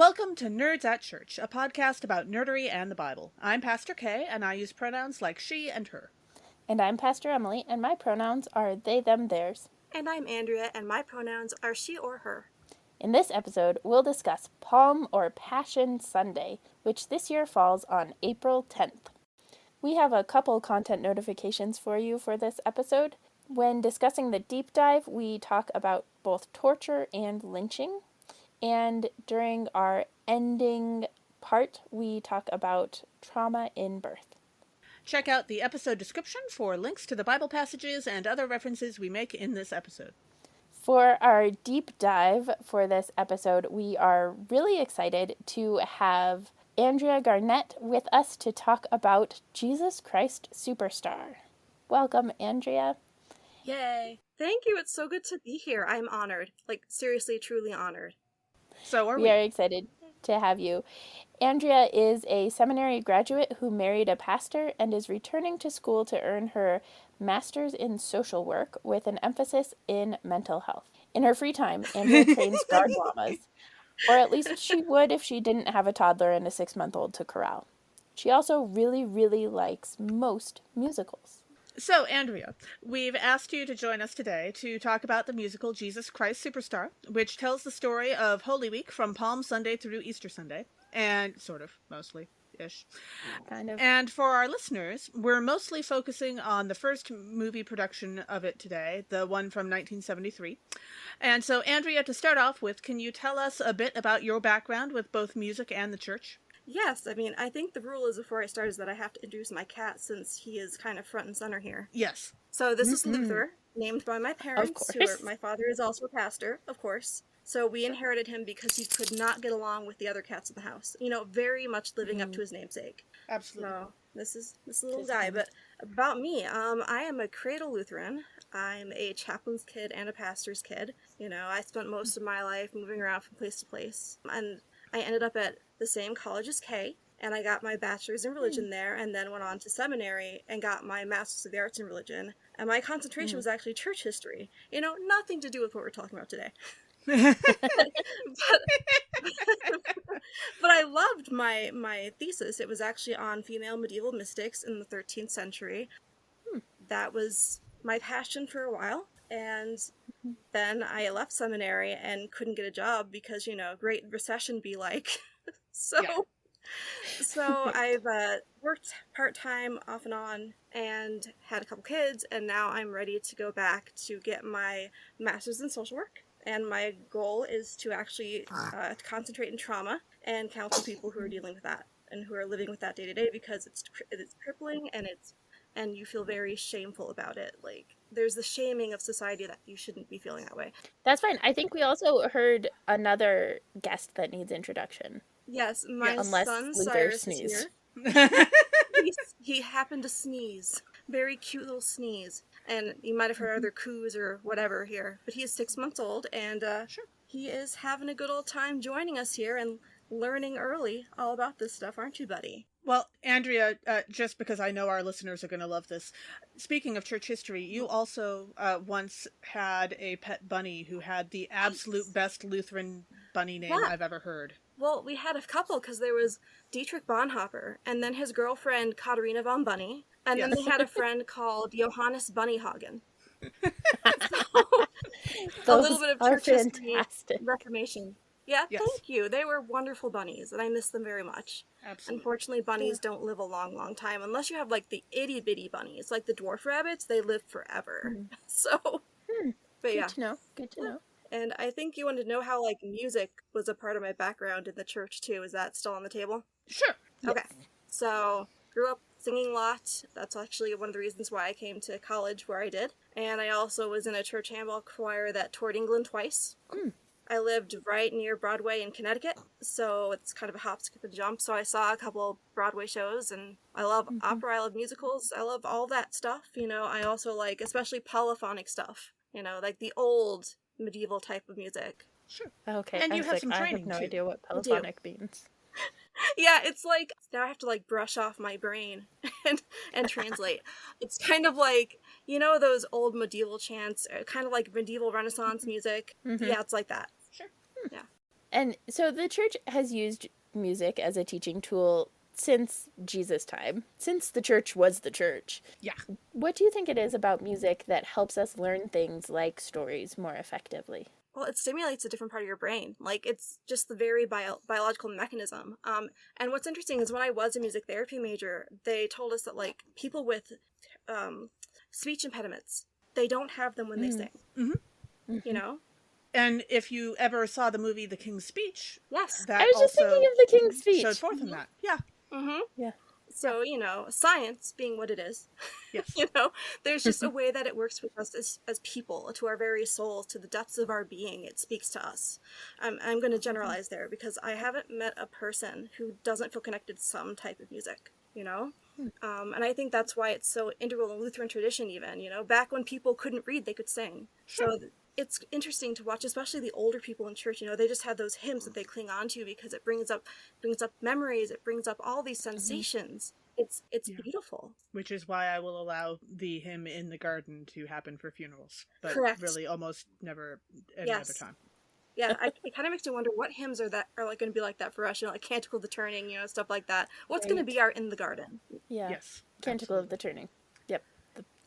Welcome to Nerds at Church, a podcast about nerdery and the Bible. I'm Pastor Kay, and I use pronouns like she and her. And I'm Pastor Emily, and my pronouns are they, them, theirs. And I'm Andrea, and my pronouns are she or her. In this episode, we'll discuss Palm or Passion Sunday, which this year falls on April 10th. We have a couple content notifications for you for this episode. When discussing the deep dive, we talk about both torture and lynching. And during our ending part, we talk about trauma in birth. Check out the episode description for links to the Bible passages and other references we make in this episode. For our deep dive for this episode, we are really excited to have Andrea Garnett with us to talk about Jesus Christ Superstar. Welcome, Andrea. Yay! Thank you, it's so good to be here. I'm honored. Like, seriously, truly honored. So are we. We are excited to have you. Andrea is a seminary graduate who married a pastor and is returning to school to earn her master's in social work with an emphasis in mental health. In her free time, Andrea trains guard llamas, or at least she would if she didn't have a toddler and a 6-month-old to corral. She also really, really likes most musicals. So, Andrea, we've asked you to join us today to talk about the musical Jesus Christ Superstar, which tells the story of Holy Week from Palm Sunday through Easter Sunday, and sort of, mostly-ish. Kind of. And for our listeners, we're mostly focusing on the first movie production of it today, the one from 1973. And so, Andrea, to start off with, can you tell us a bit about your background with both music and the church? Yes, I mean, I think the rule is before I start is that I have to introduce my cat since he is kind of front and center here. Yes. So this is Luther, named by my parents, my father is also a pastor, of course. So we inherited him because he could not get along with the other cats in the house. You know, very much living up to his namesake. Absolutely. So this is this little guy. But about me, I am a cradle Lutheran. I'm a chaplain's kid and a pastor's kid. You know, I spent most of my life moving around from place to place. And I ended up at the same college as Kay, and I got my bachelor's in religion there, and then went on to seminary and got my master's of the arts in religion. And my concentration was actually church history. You know, nothing to do with what we're talking about today. but I loved my thesis. It was actually on female medieval mystics in the 13th century. That was my passion for a while. And then I left seminary and couldn't get a job because, you know, Great Recession be like. So I've worked part-time off and on and had a couple kids, and now I'm ready to go back to get my master's in social work. And my goal is to actually concentrate in trauma and counsel people who are dealing with that and who are living with that day to day, because it's crippling and you feel very shameful about it. Like, there's the shaming of society that you shouldn't be feeling that way. That's fine. I think we also heard another guest that needs introduction. Yes, my son Luther Cyrus sneezed. is here. He happened to sneeze. Very cute little sneeze. And you might have heard other coos or whatever here. But he is 6 months old, and he is having a good old time joining us here and learning early all about this stuff, aren't you, buddy? Well, Andrea, just because I know our listeners are going to love this, speaking of church history, you also once had a pet bunny who had the absolute best Lutheran bunny name I've ever heard. Well, we had a couple, because there was Dietrich Bonhoeffer, and then his girlfriend Katharina von Bunny, and then they had a friend called Johannes Bunnyhagen. So, a little bit of church history, Reformation. Yeah, thank you. They were wonderful bunnies, and I miss them very much. Absolutely. Unfortunately, bunnies don't live a long, long time, unless you have, like, the itty-bitty bunnies. Like the dwarf rabbits, they live forever. So, but yeah. Good to know. And I think you wanted to know how, like, music was a part of my background in the church, too. Is that still on the table? Sure. Okay. So, grew up singing a lot. That's actually one of the reasons why I came to college where I did. And I also was in a church handball choir that toured England twice. I lived right near Broadway in Connecticut, so it's kind of a hop, skip, and jump. So I saw a couple Broadway shows, and I love opera, I love musicals, I love all that stuff. You know, I also like, especially polyphonic stuff, you know, like the old medieval type of music. Sure. Okay, and you have some training, I have no too. idea what polyphonic means. Yeah, it's like, now I have to, like, brush off my brain and translate. It's kind of like, you know, those old medieval chants, kind of like medieval Renaissance music? Yeah, it's like that. Sure. Yeah. And so the church has used music as a teaching tool since Jesus' time, since the church was the church. Yeah. What do you think it is about music that helps us learn things like stories more effectively? Well, it stimulates a different part of your brain. Like, it's just the very biological mechanism. And what's interesting is when I was a music therapy major, they told us that, like, people with speech impediments, they don't have them when they sing. Mm-hmm. You know? And if you ever saw the movie The King's Speech, Yes. that I was just thinking of the King's Speech. showed forth in that. Yeah. Mm-hmm. Yeah. So, science being what it is, Yes. there's just a way that it works with us as people, to our very souls, to the depths of our being. It speaks to us. I'm going to generalize there because I haven't met a person who doesn't feel connected to some type of music, and I think that's why it's so integral in Lutheran tradition even, back when people couldn't read, they could sing. Sure. So it's interesting to watch, especially the older people in church. They just have those hymns that they cling on to because it brings up memories. It brings up all these sensations. It's beautiful. Which is why I will allow the hymn in the garden to happen for funerals, but Correct. really almost never any other time. Yeah, it kind of makes me wonder what hymns are like going to be like that for us. Like Canticle of the Turning, stuff like that. What's going to be our In the Garden? Yeah. Yes. Canticle of the Turning. Yep.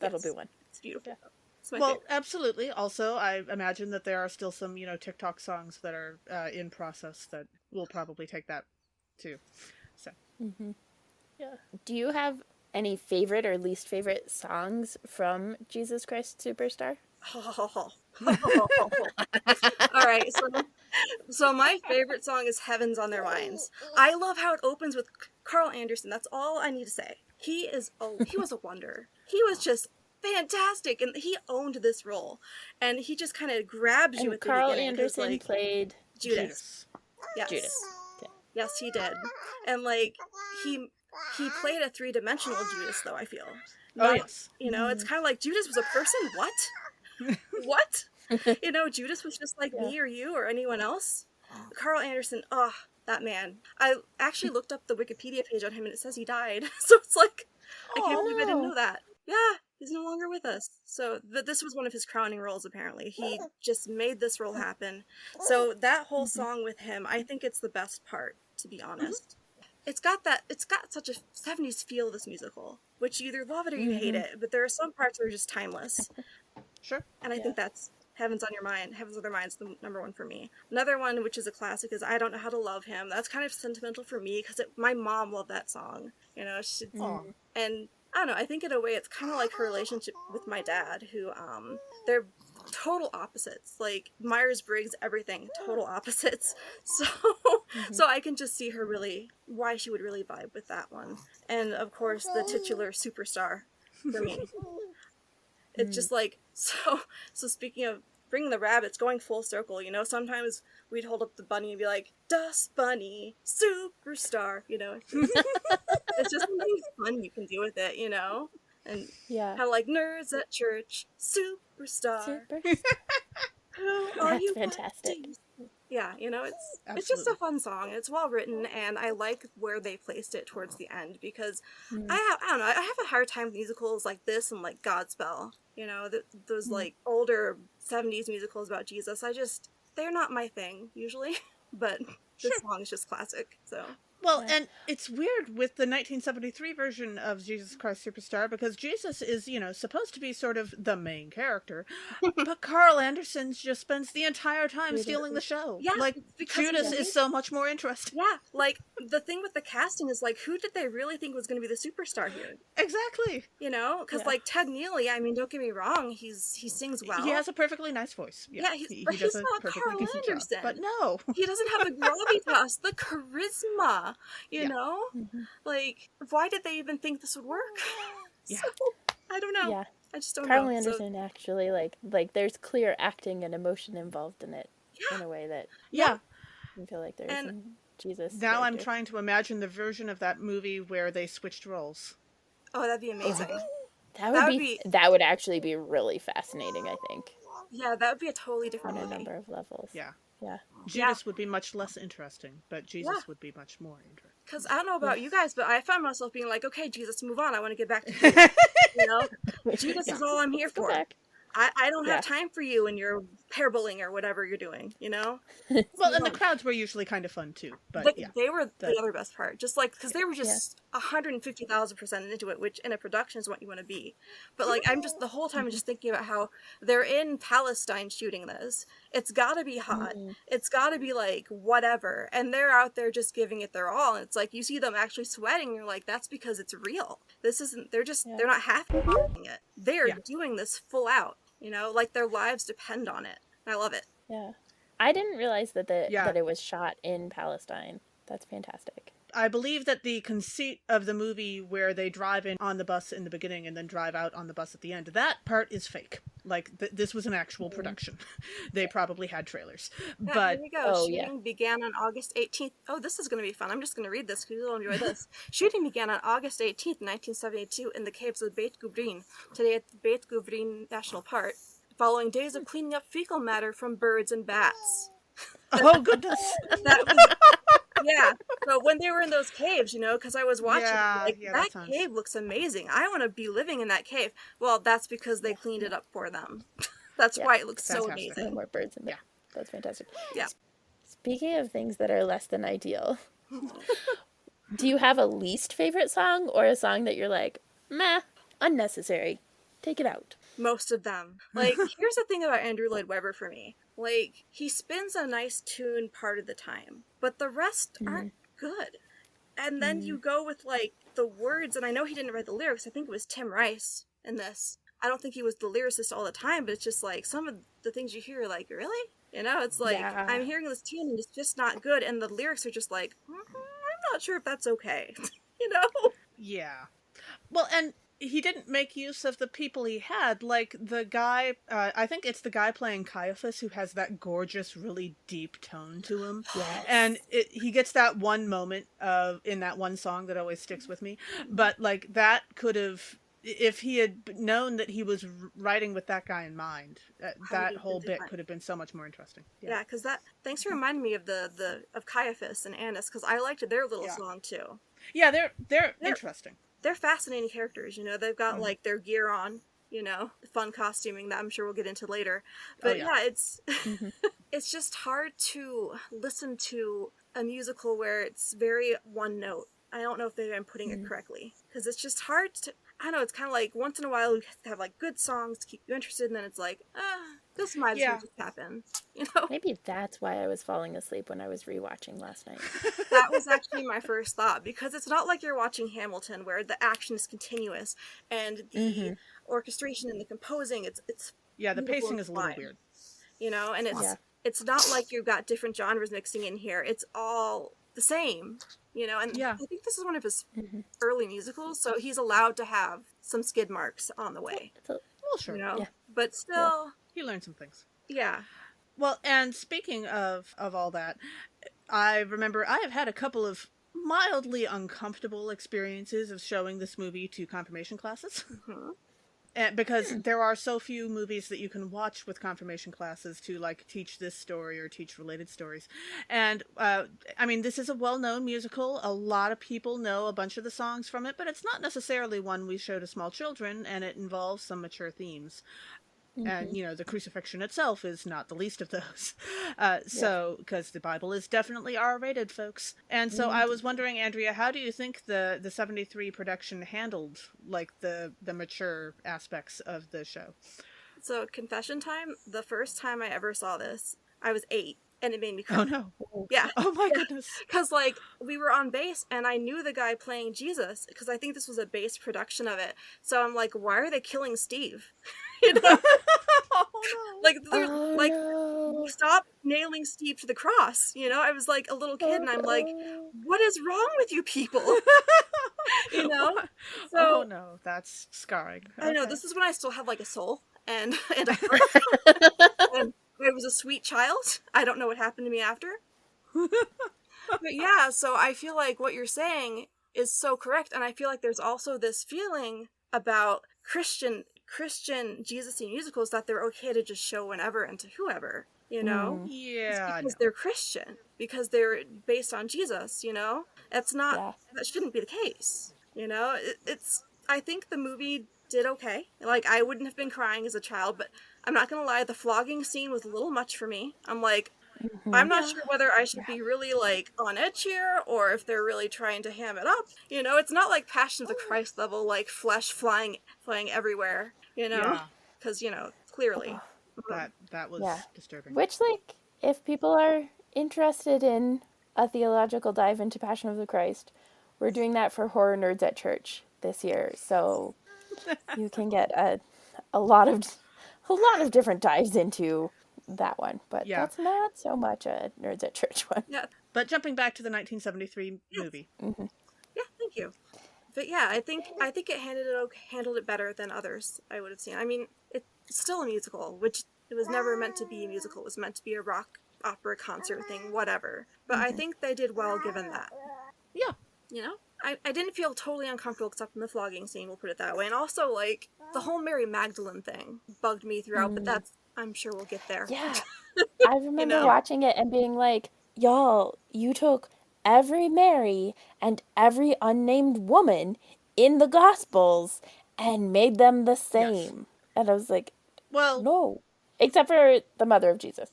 That'll be one. It's beautiful. Yeah. Well, favorite. Absolutely. Also, I imagine that there are still some, TikTok songs that are in process that will probably take that too. So. Mm-hmm. Yeah. Do you have any favorite or least favorite songs from Jesus Christ Superstar? All right, so my favorite song is Heaven's on Their Minds. I love how it opens with Carl Anderson. That's all I need to say. He was a wonder. He was just fantastic, and he owned this role, and he just kind of grabs you And at the Carl beginning. Anderson played Judas. Yes. Judas. Okay. Yes, he did. And he played a three-dimensional Judas, though, I feel. Yes. It's kind of like Judas was a person. What? What? Judas was just like me or you or anyone else. Carl Anderson, that man. I actually looked up the Wikipedia page on him and it says he died. So it's like, I can't believe I didn't know that. Yeah, he's no longer with us. So this was one of his crowning roles, apparently. He just made this role happen. So that whole song with him, I think it's the best part, to be honest. It's got such a 70s feel, this musical, which you either love it or you hate it, but there are some parts that are just timeless. Sure. And I think that's Heaven's on Their Minds, the number one for me. Another one, which is a classic, is I Don't Know How to Love Him. That's kind of sentimental for me because my mom loved that song. And I don't know, I think in a way it's kind of like her relationship with my dad, who, they're total opposites. Like, Myers-Briggs, everything, total opposites. So I can just see her why she would really vibe with that one. And, of course, the titular Superstar for me. It's just like, so speaking of bringing the rabbits, going full circle, sometimes we'd hold up the bunny and be like, Dust Bunny, Superstar, It's just something fun you can do with it, And kind of like nerds at church, Superstar. Who are you? Fantastic. Yeah, it's just a fun song. It's well written, and I like where they placed it towards the end because I don't know. I have a hard time with musicals like this and like Godspell. Those like older 70s musicals about Jesus. They're not my thing usually, but this song is just classic. So. Well, and it's weird with the 1973 version of Jesus Christ Superstar because Jesus is, supposed to be sort of the main character, but Carl Anderson just spends the entire time stealing the show. Yeah, like Judas is so much more interesting. Yeah, like the thing with the casting is like, who did they really think was going to be the superstar here? Exactly. Because like Ted Neely, I mean, don't get me wrong, he sings well. He has a perfectly nice voice. Yeah, he does a perfectly Carl decent Anderson. job. But no, he doesn't have the gravitas, the charisma. You know, like why did they even think this would work? Yeah, so, I don't know. Yeah, I just don't Carl know. Anderson actually like there's clear acting and emotion involved in it in a way that I feel like there's in Jesus. Now character. I'm trying to imagine the version of that movie where they switched roles. Oh, that'd be amazing. That would actually be really fascinating, I think. Yeah, that would be a totally different on movie. a number of levels. Yeah. Yeah. Judas would be much less interesting, but Jesus would be much more interesting. Because I don't know about you guys, but I found myself being like, okay, Jesus, move on. I want to get back to you. Judas is all I'm here for. I don't have Yeah. time for you and your pair bullying or whatever you're doing, you know? Well, You and the don't. crowds were usually kind of fun too, but They, yeah. they were The the other best part. Just like, because they were Yeah. just 150,000% into it, which in a production is what you want to be. But like, I'm just the whole time just thinking about how they're in Palestine shooting this. It's got to be hot. Mm. It's got to be like whatever, and they're out there just giving it their all. And it's like you see them actually sweating. And you're like, that's because it's real. This isn't. Yeah. They're not half it. They're Yeah. doing this full out. You know, like their lives depend on it. I love it. Yeah. I didn't realize that yeah. that it was shot in Palestine. That's fantastic. I believe that the conceit of the movie where they drive in on the bus in the beginning and then drive out on the bus at the end, that part is fake. Like, this was an actual production. They probably had trailers. Yeah, But here we go. Oh, Shooting yeah. began on August 18th. Oh, this is going to be fun. I'm just going to read this because you'll enjoy this. Shooting began on August 18th, 1972, in the caves of Beit Guvrin, today at the Beit Guvrin National Park, following days of cleaning up fecal matter from birds and bats. oh, goodness. That was, yeah. So when they were in those caves, you know, because I was watching, Yeah, like, yeah, that that sounds- cave looks amazing. I want to be living in that cave. Well, that's because they cleaned it up for them. That's Yeah. why it looks so Fantastic. amazing. More birds in there. Yeah. That's fantastic. Yeah. Speaking of things that are less than ideal, do you have a least favorite song or a song that you're like, meh, unnecessary, take it out? Most of them. Like, here's the thing about Andrew Lloyd Webber for me. Like, he spins a nice tune part of the time, but the rest aren't good. And then you go with, like, the words, and I know he didn't write the lyrics. I think it was Tim Rice in this. I don't think he was the lyricist all the time, but it's just like, some of the things you hear, like, really? You know, it's like, Yeah. I'm hearing this tune and it's just not good, and the lyrics are just like, I'm not sure if that's okay. You know? Yeah. Well, and he didn't make use of the people he had. Like, the guy, I think it's the guy playing Caiaphas who has that gorgeous, really deep tone to him. Yes. And he gets that one moment in that one song that always sticks with me. But, like, that could have, if he had known that he was writing with that guy in mind, that whole bit could have been so much more interesting. Yeah, because thanks for reminding me of of Caiaphas and Annas, because I liked their little song too. Yeah, they're interesting. They're fascinating characters, you know. They've got like their gear on, you know, fun costuming that I'm sure we'll get into later. But it's it's just hard to listen to a musical where it's very one note. I don't know if I'm putting it correctly, because it's just hard to. I don't know. It's kind of like once in a while you have like good songs to keep you interested, and then it's like, this might as well just happen, you know. Maybe that's why I was falling asleep when I was rewatching last night. That was actually my first thought, because it's not like you're watching Hamilton where the action is continuous and the orchestration and the composing, it's the pacing is a little fine, weird. you know, and it's not like you've got different genres mixing in here. It's all the same, you know, and I think this is one of his early musicals, so he's allowed to have some skid marks on the way. Well, sure. You know? Yeah. But still, He learned some things. yeah. Well, and speaking of all that, I remember I have had a couple of mildly uncomfortable experiences of showing this movie to confirmation classes. And because there are so few movies that you can watch with confirmation classes to, like, teach this story or teach related stories. And, I mean, this is a well-known musical. A lot of people know a bunch of the songs from it, but it's not necessarily one we show to small children, and it involves some mature themes. And, you know, the crucifixion itself is not the least of those. So, because the Bible is definitely R-rated, folks. And so I was wondering, Andrea, how do you think the 73 production handled, like, the mature aspects of the show? So, confession time, the first time I ever saw this, I was 8, and it made me cry. Oh, no. Yeah. Oh, my goodness. Because, like, we were on bass, and I knew the guy playing Jesus, because I think this was a bass production of it. So I'm like, why are they killing Steve? You know? Like, stop nailing Steve to the cross, you know? I was, like, a little kid, and I'm like, what is wrong with you people? You know? So, oh, no, that's scarring. I know, this is when I still have, like, a soul, and a heart, and I was a sweet child. I don't know what happened to me after. But yeah, so I feel like what you're saying is so correct, and I feel like there's also this feeling about Christian Jesus-y musicals that they're okay to just show whenever and to whoever, you know? Yeah. Because they're Christian, because they're based on Jesus, you know? That's not, that shouldn't be the case, you know? I think the movie did okay. Like, I wouldn't have been crying as a child, but I'm not gonna lie, the flogging scene was a little much for me. I'm like, I'm not Yeah. sure whether I should be really, like, on edge here, or if they're really trying to ham it up. You know, it's not like Passion of the Christ level, like, flesh flying everywhere, you know? Yeah. Because, clearly. That Yeah. was disturbing. Which, like, if people are interested in a theological dive into Passion of the Christ, we're doing that for Horror Nerds at Church this year. So you can get a lot of different dives into that one. But Yeah. that's not so much a Nerds at Church one. Yeah, But jumping back to the 1973 yes. movie. Mm-hmm. Yeah, thank you. But yeah, I think it handled it better than others I would have seen. I mean, it's still a musical, which it was never meant to be a musical. It was meant to be a rock opera concert thing, whatever. But I think they did well given that. Yeah. You know? I didn't feel totally uncomfortable except in the flogging scene, we'll put it that way. And also, like, the whole Mary Magdalene thing bugged me throughout, but that's, I'm sure we'll get there. Yeah. I remember know? watching it and being like, y'all, you took every Mary and every unnamed woman in the Gospels and made them the Yes. same. And I was like, Well, no. Except for the mother of Jesus.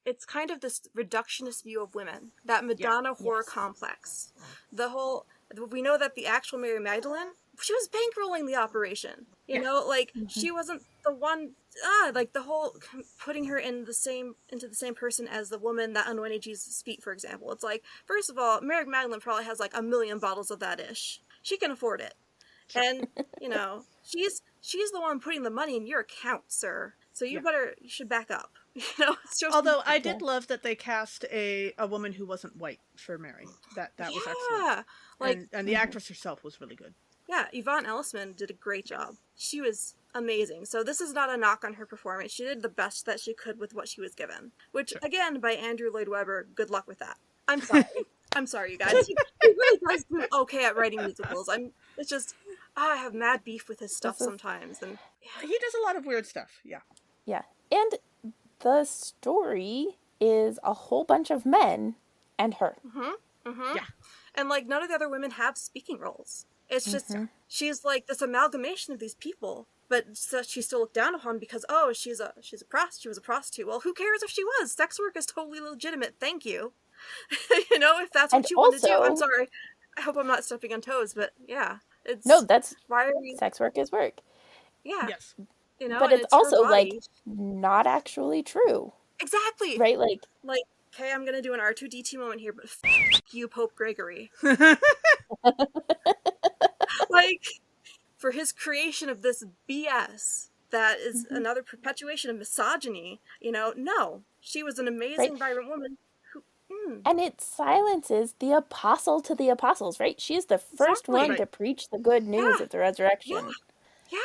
It's kind of this reductionist view of women, that yeah. Madonna horror Yes. complex. The whole, we know that the actual Mary Magdalene, she was bankrolling the operation. You Yeah. know, like, she wasn't the one, like, the whole putting her into the same person as the woman that anointed Jesus' feet, for example. It's like, first of all, Mary Magdalene probably has like 1,000,000 bottles of that ish. She can afford it. Sure. And, she's the one putting the money in your account, sir. So you should back up. It's just, Although I did love that they cast a woman who wasn't white for Mary. That was excellent. like, And the actress herself was really good. yeah, Yvonne Ellisman did a great job. She was amazing. So this is not a knock on her performance. She did the best that she could with what she was given. Which, again, by Andrew Lloyd Webber, good luck with that. I'm sorry. I'm sorry, you guys. He really does do okay at writing musicals. It's just, I have mad beef with his stuff sometimes. And He does a lot of weird stuff. Yeah. Yeah. And the story is a whole bunch of men and her. Yeah. And, like, none of the other women have speaking roles. It's just, she's like this amalgamation of these people, but so she's still looked down upon because, oh, she was a prostitute. Well, who cares if she was? Sex work is totally legitimate. Thank you. If that's what And you want to do. also- I'm sorry. I hope I'm not stepping on toes, but yeah. It's, No, that's why are we, sex work is work. yeah. Yes. But and it's her also like body. not actually true. Exactly. Right? Like, Okay, I'm gonna do an R2D2 moment here, but you, Pope Gregory. Like, for his creation of this BS that is another perpetuation of misogyny, no. She was an amazing, vibrant woman who, and it silences the apostle to the apostles, right? She's the first Exactly. one Right. to preach the good news of the resurrection. yeah.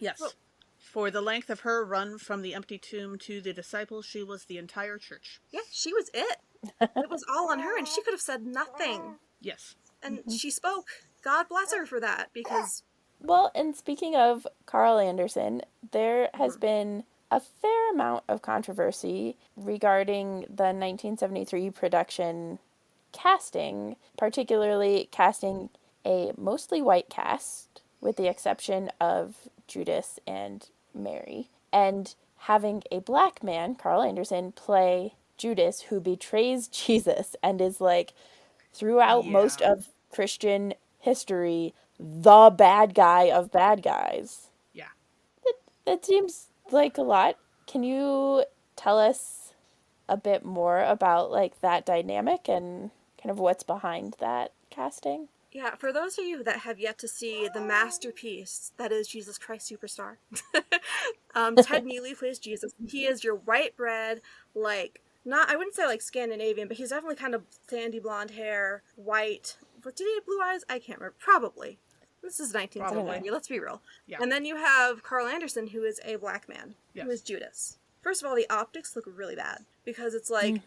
Yes. Well- For the length of her run from the empty tomb to the disciples, she was the entire church. Yeah, she was it. It was all on her, and she could have said nothing. Yes. And she spoke. God bless her for that, because Well, and speaking of Carl Anderson, there has been a fair amount of controversy regarding the 1973 production casting, particularly casting a mostly white cast, with the exception of Judas and Mary, and having a black man, Carl Anderson, play Judas, who betrays Jesus and is like, throughout most Yeah. of Christian history, the bad guy of bad guys. Yeah. That seems like a lot. Can you tell us a bit more about like that dynamic and kind of what's behind that casting? yeah, for those of you that have yet to see the masterpiece that is Jesus Christ Superstar, Ted Neely plays Jesus. He is your white bread, like, not, I wouldn't say like Scandinavian, but he's definitely kind of sandy blonde hair, white. But did he have blue eyes? I can't remember. Probably. This is 1973, Probably. let's be real. Yeah. And then you have Carl Anderson, who is a black man, Yes. who is Judas. First of all, the optics look really bad, because it's like,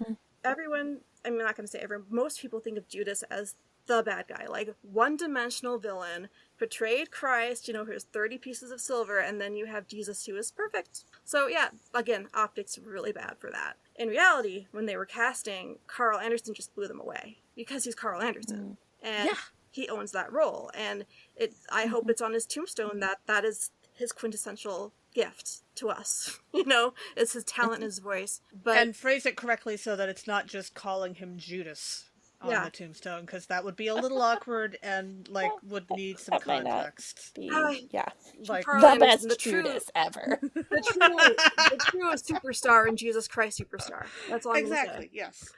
everyone, I'm not going to say everyone, most people think of Judas as the bad guy, like one-dimensional villain, betrayed Christ, here's 30 pieces of silver, and then you have Jesus who is perfect. So yeah, again, optics really bad for that. In reality, when they were casting, Carl Anderson just blew them away, because he's Carl Anderson. And Yeah. he owns that role, and I hope it's on his tombstone that is his quintessential gift to us. It's his talent and his voice. But And phrase it correctly so that it's not just calling him Judas on yeah, the tombstone, because that would be a little awkward and would need some That might not context. be, uh, Like, Carl the Anderson, best Judas ever. the true superstar and Jesus Christ superstar. That's all I'm gonna exactly, say. yes.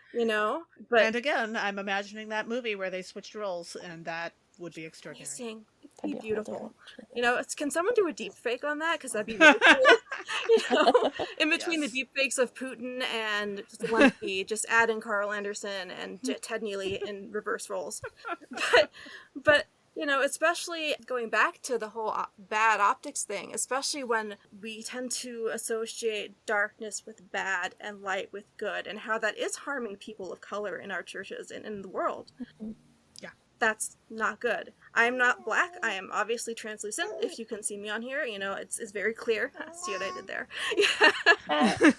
But And again, I'm imagining that movie where they switched roles, and that would be extraordinary. amazing. It'd That'd be be a whole beautiful. different Can someone do a deep fake on that? Because that'd be really cool. In between the Yes. deep fakes of Putin and Zelensky, just add in Carl Anderson and Ted Neely in reverse roles. But especially going back to the whole bad optics thing, especially when we tend to associate darkness with bad and light with good, and how that is harming people of color in our churches and in the world. That's not good. I am not black. I am obviously translucent. If you can see me on here, it's very clear. See what I did there? Yeah. But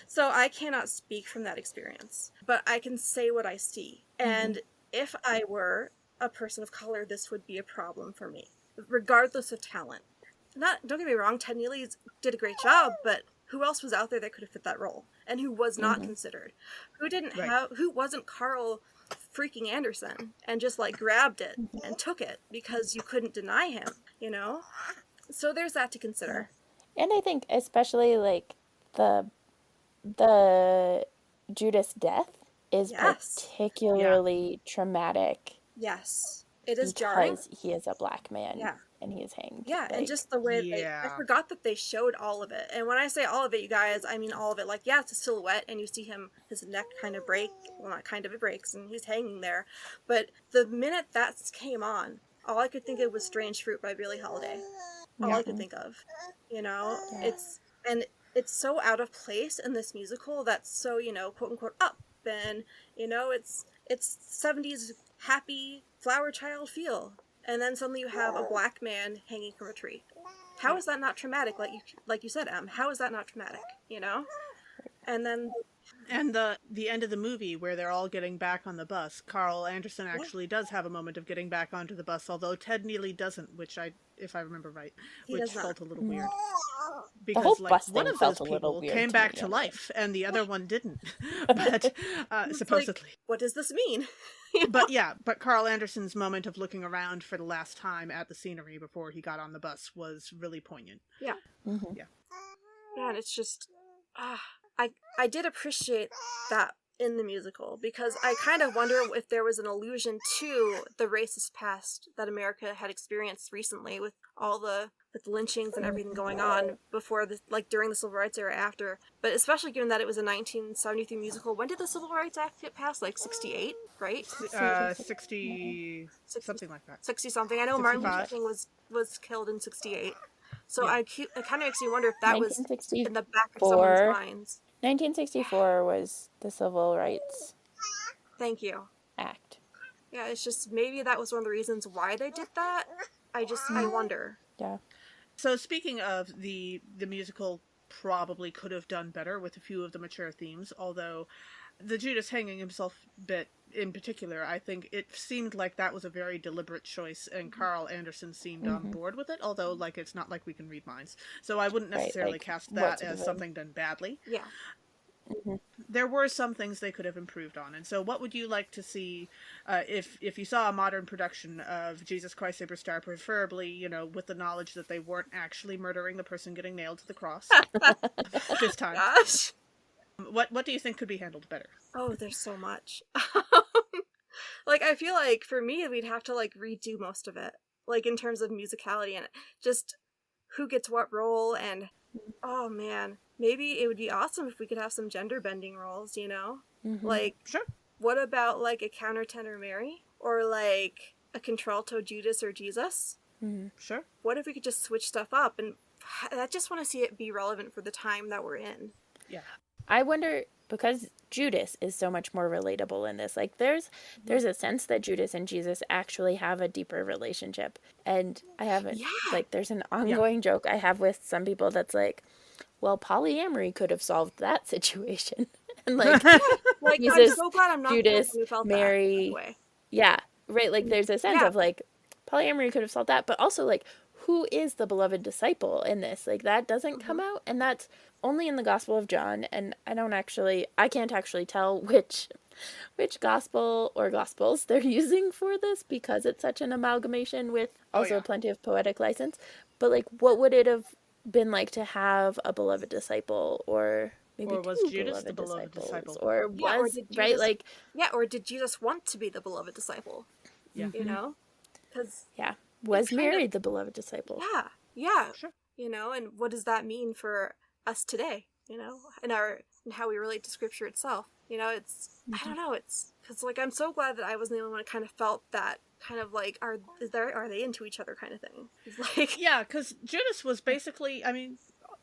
so I cannot speak from that experience, but I can say what I see. And if I were a person of color, this would be a problem for me, regardless of talent. Don't get me wrong, Ted Neely did a great job, but who else was out there that could have fit that role, and who was not considered? Who wasn't Carl freaking Anderson and just grabbed it and took it because you couldn't deny him, So there's that to consider. And I think especially the Judas death is particularly traumatic. Yes. It is jarring. Because he is a black man. Yeah. And he is hanged. Yeah, and just the way I forgot that they showed all of it. And when I say all of it, you guys, I mean all of it. It's a silhouette, and you see his neck kind of break. Well, not kind of, it breaks, and he's hanging there. But the minute that came on, all I could think of was Strange Fruit by Billie Holiday. All I could think of. It's so out of place in this musical that's so, quote unquote up. And, it's 70s happy flower child feel. And then suddenly you have a black man hanging from a tree. How is that not traumatic? Like you said, Em. How is that not traumatic? And then the end of the movie where they're all getting back on the bus, Carl Anderson actually does have a moment of getting back onto the bus, although Ted Neely doesn't, if I remember right, which felt a little weird. Because the whole bus one thing of felt those a little people weird came to back me, to yeah. life, and the other one didn't. But supposedly. what does this mean? But Carl Anderson's moment of looking around for the last time at the scenery before he got on the bus was really poignant. Yeah. Mm-hmm. Yeah, and it's just, I did appreciate that in the musical, because I kind of wonder if there was an allusion to the racist past that America had experienced recently with all the lynchings and everything going on before during the Civil Rights era, after. But especially given that it was a 1973 musical, when did the Civil Rights Act get passed? 68, right? 60, something like that. 60 something. I know 65. Martin Luther King was killed in 68. So it kind of makes me wonder if that was in the back of someone's minds. 1964 was the Civil Rights Thank you. Act. Yeah, it's just maybe that was one of the reasons why they did that. I wonder. Yeah. So speaking of the musical probably could have done better with a few of the mature themes, although the Judas hanging himself bit in particular, I think it seemed like that was a very deliberate choice, and Carl Anderson seemed on board with it, although it's not like we can read minds. So I wouldn't necessarily cast that as something done badly. Yeah. Mm-hmm. There were some things they could have improved on, and so what would you like to see if you saw a modern production of Jesus Christ Superstar, preferably, with the knowledge that they weren't actually murdering the person getting nailed to the cross this time? Gosh. What do you think could be handled better? Oh, there's so much. I feel like for me, we'd have to redo most of it, in terms of musicality and just who gets what role, and oh man, maybe it would be awesome if we could have some gender bending roles, Mm-hmm. Sure. What about a countertenor Mary, or a contralto Judas or Jesus? Mm-hmm. Sure. What if we could just switch stuff up? And I just want to see it be relevant for the time that we're in. Yeah. I wonder, because Judas is so much more relatable in this. There's a sense that Judas and Jesus actually have a deeper relationship. And I haven't, there's an ongoing joke I have with some people that's well, polyamory could have solved that situation. And Jesus, I'm so glad I'm not Judas, who felt Mary, that way. yeah, right, like there's a sense of like polyamory could have solved that, but also like who is the beloved disciple in this? Like that doesn't come out, and that's only in the Gospel of John, and I can't actually tell which gospel or gospels they're using for this because it's such an amalgamation with also plenty of poetic license. But like what would it have been like to have a beloved disciple, or maybe Or was two Judas the beloved beloved disciples, disciple? or or was did Jesus, right like or did Jesus want to be the beloved disciple? Yeah. You know, because was Mary the beloved disciple? Sure. You know, and what does that mean for us today? You know, and how we relate to Scripture itself. You know, it's I don't know. It's because like I'm so glad that I wasn't the only one who kind of felt that kind of like are they into each other kind of thing. It's like Yeah, because Judas was basically, I mean,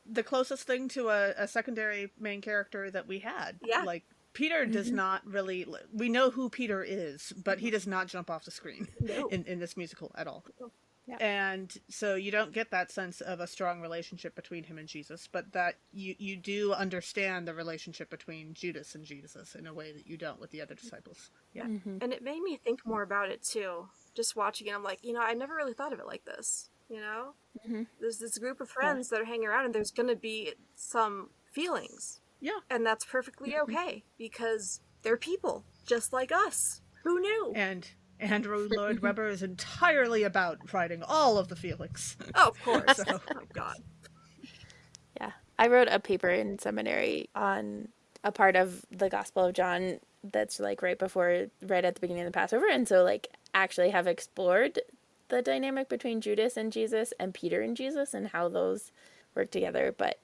the closest thing to a secondary main character that we had. Yeah. Like, Peter does not really, we know who Peter is, but he does not jump off the screen in this musical at all. Yeah. And so you don't get that sense of a strong relationship between him and Jesus, but that you do understand the relationship between Judas and Jesus in a way that you don't with the other disciples. Yeah. And it made me think more about it too. Just watching it, I'm like, you know, I never really thought of it like this. You know, there's this group of friends that are hanging around, and there's going to be some feelings. Yeah. And that's perfectly okay because they're people just like us. Who knew? And Andrew Lloyd Webber is entirely about writing all of the feelings. Oh, of course. Oh, God. Yeah. I wrote a paper in seminary on a part of the Gospel of John that's like right at the beginning of the Passover. And so like actually have explored the dynamic between Judas and Jesus and Peter and Jesus and how those work together. But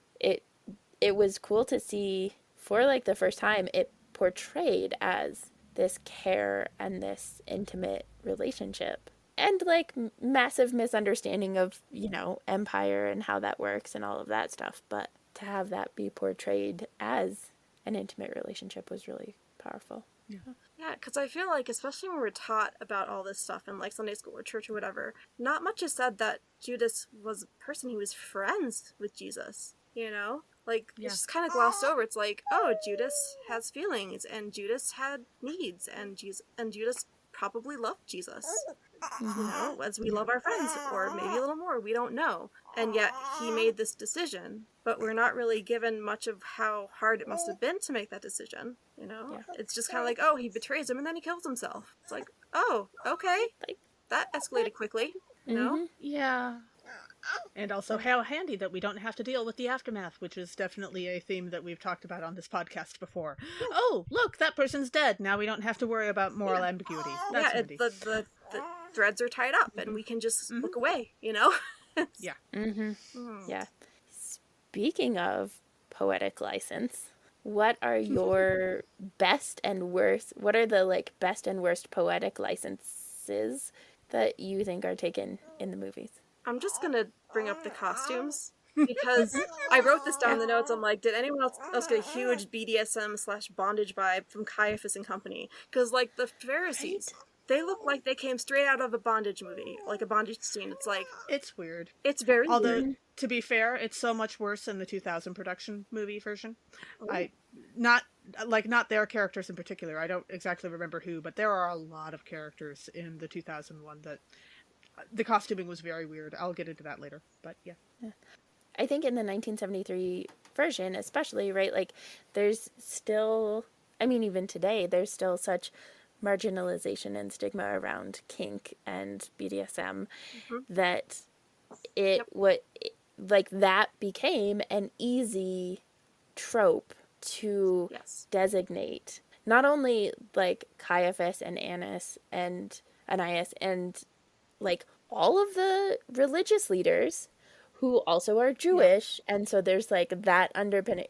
it was cool to see for like the first time it portrayed as this care and this intimate relationship and like massive misunderstanding of, you know, empire and how that works and all of that stuff. But to have that be portrayed as an intimate relationship was really powerful. Yeah, because I feel like, especially when we're taught about all this stuff in like Sunday school or church or whatever, not much is said that Judas was a person who was friends with Jesus, you know? Like, it's just kind of glossed over. It's like, oh, Judas has feelings, and Judas had needs, and Judas probably loved Jesus, you know, as we love our friends, or maybe a little more, we don't know. And yet, he made this decision, but we're not really given much of how hard it must have been to make that decision, you know? Yeah. It's just kind of like, oh, he betrays him, and then he kills himself. It's like, oh, okay, that escalated quickly, you know? Yeah. And also how handy that we don't have to deal with the aftermath, which is definitely a theme that we've talked about on this podcast before. Oh, look, that person's dead. Now we don't have to worry about moral ambiguity. That's handy. The threads are tied up, and we can just look away, you know? Yeah. Yeah. Speaking of poetic license, what are your best and worst, what are the like best and worst poetic licenses that you think are taken in the movies? I'm just gonna bring up the costumes because I wrote this down in the notes. I'm like, did anyone else get a huge BDSM/bondage vibe from Caiaphas and company? Because like the Pharisees, they look like they came straight out of a bondage movie, like a bondage scene. It's like it's weird. It's very Although, weird. To be fair, it's so much worse in the 2000 production movie version. Not their characters in particular. I don't exactly remember who, but there are a lot of characters in the 2001 that the costuming was very weird. I'll get into that later, but yeah. I think in the 1973 version, especially, right, like there's still, I mean, even today, there's still such marginalization and stigma around kink and BDSM that that became an easy trope to designate not only like Caiaphas and Annas and Ananias and like all of the religious leaders who also are Jewish, and so there's like that underpinning.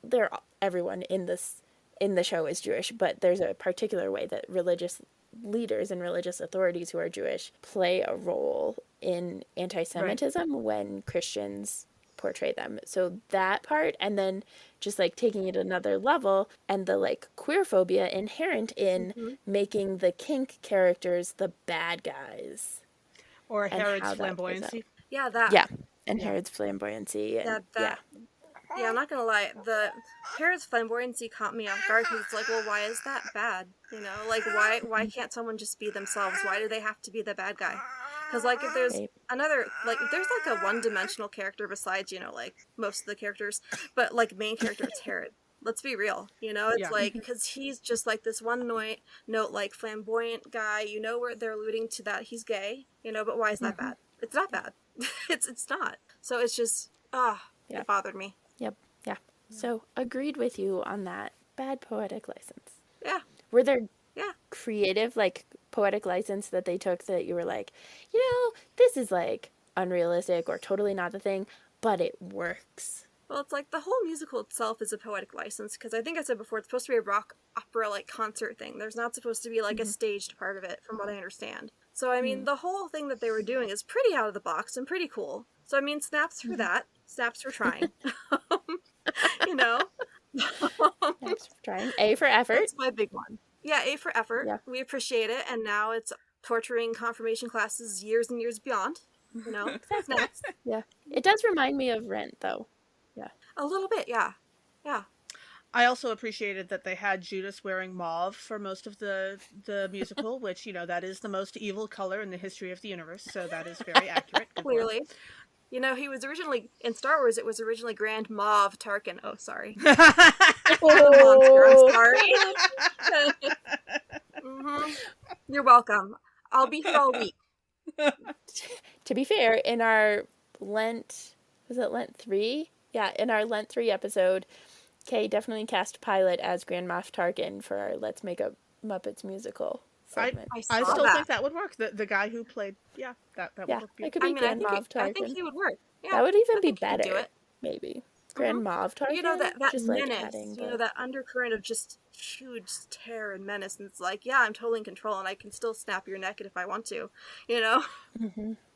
Everyone in the show is Jewish, but there's a particular way that religious leaders and religious authorities who are Jewish play a role in anti-Semitism when Christians portray them. So that part, and then just like taking it another level, and the like queer phobia inherent in making the kink characters the bad guys. Or Herod's flamboyancy. Yeah, that. Yeah, and Herod's flamboyancy. And, Yeah, I'm not gonna lie. The Harrod's flamboyancy caught me off guard because it's like, well, why is that bad? You know, like why can't someone just be themselves? Why do they have to be the bad guy? Because like if there's Right. another like if there's like a one-dimensional character besides like most of the characters, but like main character, it's Harrod. Let's be real, it's Yeah. like because he's just like this one note like flamboyant guy. You know where they're alluding to that he's gay. But why is that bad? It's not bad. it's not. So it's just Yeah. it bothered me. Yep. Yeah. So agreed with you on that. Bad poetic license. Yeah. Were there Yeah. creative, like, poetic license that they took that you were like, this is like unrealistic or totally not the thing, but it works? Well, it's like the whole musical itself is a poetic license because I think I said before it's supposed to be a rock opera like concert thing. There's not supposed to be like a staged part of it, from what I understand. So I mean, the whole thing that they were doing is pretty out of the box and pretty cool. So I mean, snaps for that. Snaps for trying. you know. Thanks for trying. A for effort. That's my big one. Yeah, A for effort. Yeah. We appreciate it, and now it's torturing confirmation classes years and years beyond. Snaps. Yeah. It does remind me of Rent, though. Yeah. A little bit, yeah. Yeah. I also appreciated that they had Judas wearing mauve for most of the musical, which, that is the most evil color in the history of the universe, so that is very accurate. Good work. Clearly. He was originally, in Star Wars, it was originally Grand Moff Tarkin. Oh, sorry. Monster, I'm sorry. You're welcome. I'll be here all week. To be fair, in our Lent, was it Lent 3? Yeah, in our Lent 3 episode, Kay definitely cast Pilot as Grand Moff Tarkin for our Let's Make a Muppets musical segment. I still think that would work. The guy who played, that would work it could beautifully. be Grand Moff Tarkin. I think he would work. Yeah, that would even be he could do better, it. maybe. Grand Moff Tarkin, that just menace, like adding that undercurrent of just huge terror and menace, and it's like, yeah, I'm totally in control, and I can still snap your neck if I want to,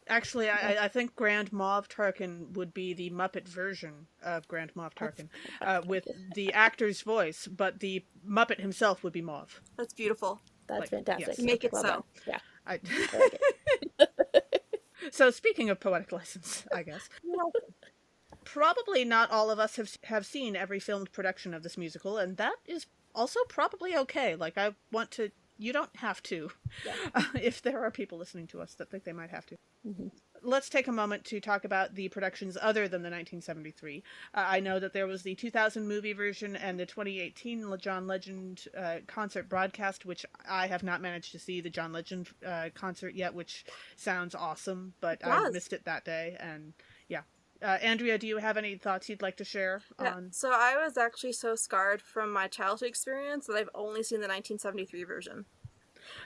Actually, I think Grand Moff Tarkin would be the Muppet version of Grand Moff Tarkin, with the actor's voice, but the Muppet himself would be Mauve. That's beautiful. That's fantastic. Yes. Make it well so. Done. Yeah. I like it. So speaking of poetic license, I guess. Probably not all of us have seen every filmed production of this musical, and that is also probably okay. Like, you don't have to, if there are people listening to us that think they might have to. Let's take a moment to talk about the productions other than the 1973. I know that there was the 2000 movie version and the 2018 John Legend concert broadcast, which I have not managed to see the John Legend concert yet, which sounds awesome, but I missed it that day, and yeah. Andrea, do you have any thoughts you'd like to share on? So I was actually so scarred from my childhood experience that I've only seen the 1973 version.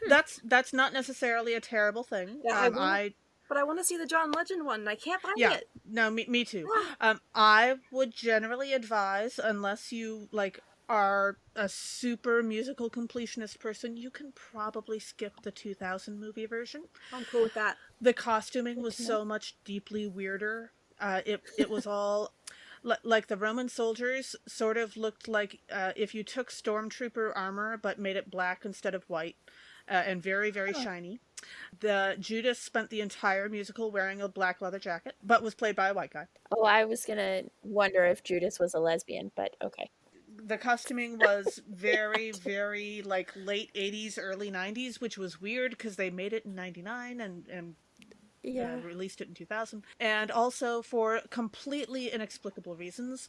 That's not necessarily a terrible thing. Yeah, but I want to see the John Legend one, and I can't find it. No, me too. I would generally advise, unless you are a super musical completionist person, you can probably skip the 2000 movie version. I'm cool with that. The costuming was so much deeply weirder. It was all like the Roman soldiers sort of looked like if you took stormtrooper armor but made it black instead of white, and very, very shiny. The Judas spent the entire musical wearing a black leather jacket, but was played by a white guy. Oh, I was gonna wonder if Judas was a lesbian, but okay. The costuming was very, very late 80s, early 90s, which was weird because they made it in 99 and released it in 2000. And also, for completely inexplicable reasons,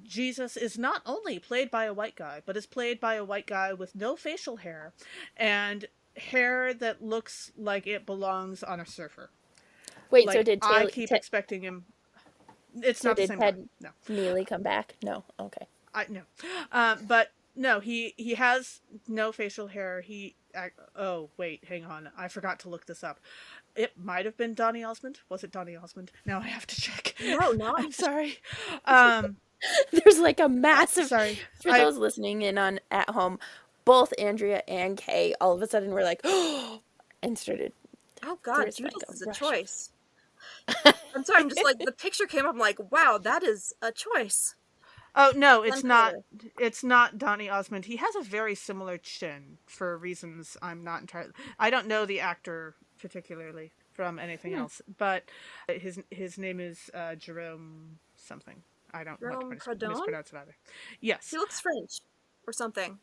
Jesus is not only played by a white guy, but is played by a white guy with no facial hair and hair that looks like it belongs on a surfer. Wait, so did I keep expecting him... It's not the same guy. No. Neely come back? No. Okay. No. But no, he has no facial hair. Oh, wait, hang on. I forgot to look this up. It might have been Donny Osmond. Was it Donny Osmond? Now I have to check. No. I'm sorry. There's a massive... Sorry. For those listening in on at home, both Andrea and Kay all of a sudden were like, oh, and started... Oh, God, Judas is a choice. I'm sorry, I'm just the picture came up, I'm like, wow, that is a choice. Oh, no, it's not. It's not Donny Osmond. He has a very similar chin for reasons I'm not entirely... I don't know the actor particularly from anything else, but his name is Jerome something. I don't want Rome to Pradon? mispronounce it either. Yes. He looks French or something.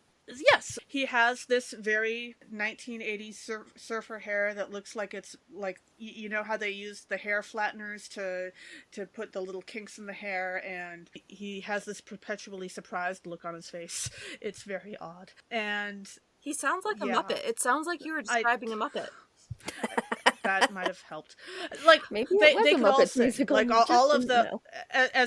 Yes, he has this very 1980s surfer hair that looks like it's like you know how they use the hair flatteners to put the little kinks in the hair, and he has this perpetually surprised look on his face. It's very odd. And He sounds like a yeah, Muppet. It sounds like you were I describing a Muppet. that might have helped. Like Maybe it was they a could all Muppets sing. musical Like and you just all of didn't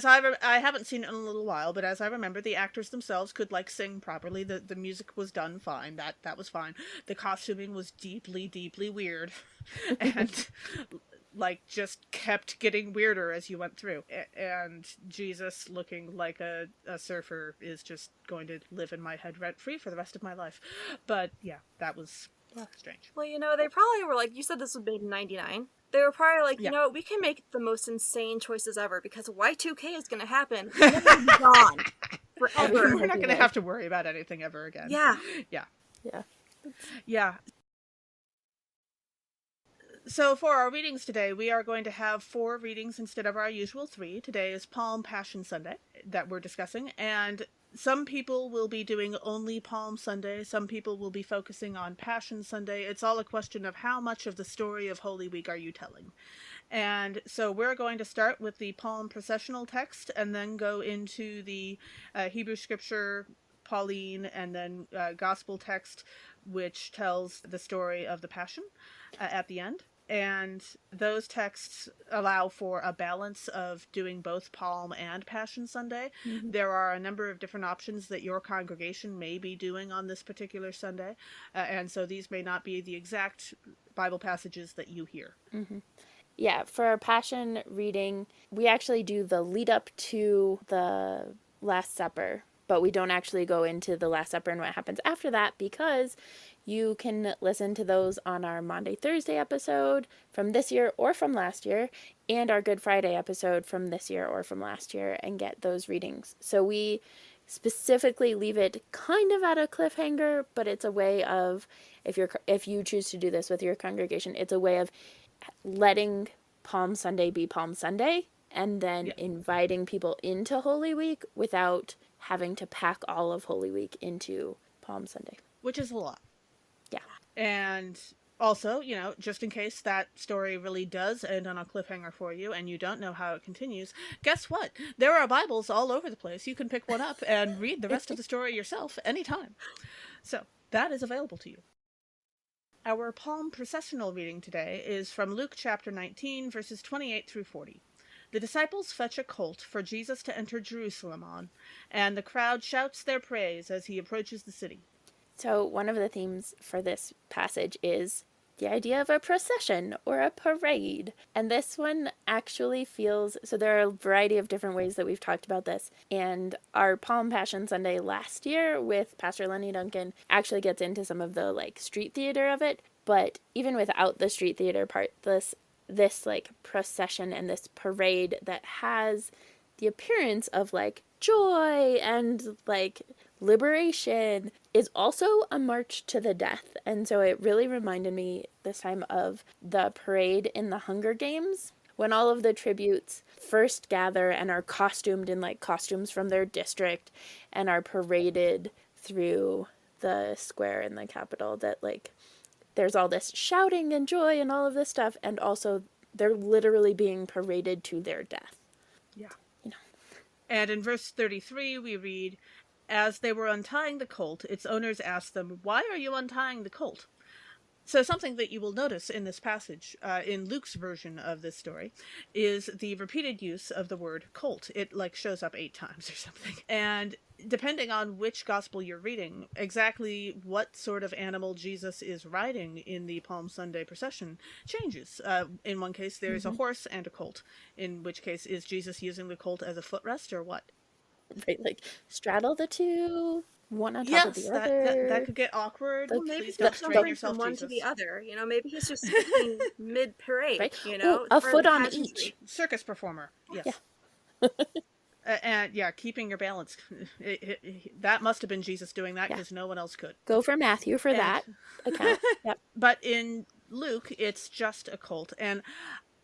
the know. I haven't seen it in a little while, but as I remember, the actors themselves could like sing properly. The music was done fine. That was fine. The costuming was deeply weird, and like just kept getting weirder as you went through. And Jesus looking like a surfer is just going to live in my head rent free for the rest of my life. But yeah, that was strange. Well, they probably were like, you said this was made in 99. They were probably like, Yeah. we can make the most insane choices ever because Y2K is going to happen and then it'll be gone forever. We're not going to have to worry about anything ever again. Yeah. Yeah. Yeah. Yeah. So for our readings today, we are going to have 4 readings instead of our usual 3. Today is Palm Passion Sunday that we're discussing, and some people will be doing only Palm Sunday. Some people will be focusing on Passion Sunday. It's all a question of how much of the story of Holy Week are you telling. And so we're going to start with the Palm processional text and then go into the Hebrew scripture, Pauline, and then gospel text, which tells the story of the Passion at the end. And those texts allow for a balance of doing both Palm and Passion Sunday. Mm-hmm. There are a number of different options that your congregation may be doing on this particular Sunday. And so these may not be the exact Bible passages that you hear. Mm-hmm. Yeah, for our Passion reading, we actually do the lead up to the Last Supper, but we don't actually go into the Last Supper and what happens after that because you can listen to those on our Maundy Thursday episode from this year or from last year, and our Good Friday episode from this year or from last year, and get those readings. So we specifically leave it kind of at a cliffhanger, but it's a way of, if you choose to do this with your congregation, it's a way of letting Palm Sunday be Palm Sunday, and then inviting people into Holy Week without having to pack all of Holy Week into Palm Sunday. Which is a lot. Yeah. And also, just in case that story really does end on a cliffhanger for you and you don't know how it continues, guess what? There are Bibles all over the place. You can pick one up and read the rest of the story yourself anytime. So that is available to you. Our Palm processional reading today is from Luke chapter 19, verses 28 through 40. The disciples fetch a colt for Jesus to enter Jerusalem on, and the crowd shouts their praise as he approaches the city. So one of the themes for this passage is the idea of a procession or a parade. And this one actually feels, so there are a variety of different ways that we've talked about this. And our Palm Passion Sunday last year with Pastor Lenny Duncan actually gets into some of the street theater of it. But even without the street theater part, this procession and this parade that has the appearance of joy and liberation is also a march to the death. And so it really reminded me this time of the parade in the Hunger Games, when all of the tributes first gather and are costumed in costumes from their district and are paraded through the square in the Capitol, that there's all this shouting and joy and all of this stuff, and also they're literally being paraded to their death. Yeah. And in verse 33 we read, as they were untying the colt, its owners asked them, "Why are you untying the colt?" So something that you will notice in this passage, in Luke's version of this story, is the repeated use of the word colt. It shows up 8 times or something. And depending on which gospel you're reading, exactly what sort of animal Jesus is riding in the Palm Sunday procession changes. In one case, there's a horse and a colt. In which case, is Jesus using the colt as a footrest or what? Right, straddle the two, one on top of the other. That could get awkward. Well, maybe Please he's don't strain yourself, from one Jesus. to the other. Maybe he's just skipping mid-parade, Right? A foot on each. Circus performer, yes. Yeah. And keeping your balance. That must have been Jesus doing that because no one else could. Go for Matthew for that account. Yep. But in Luke, it's just a colt. And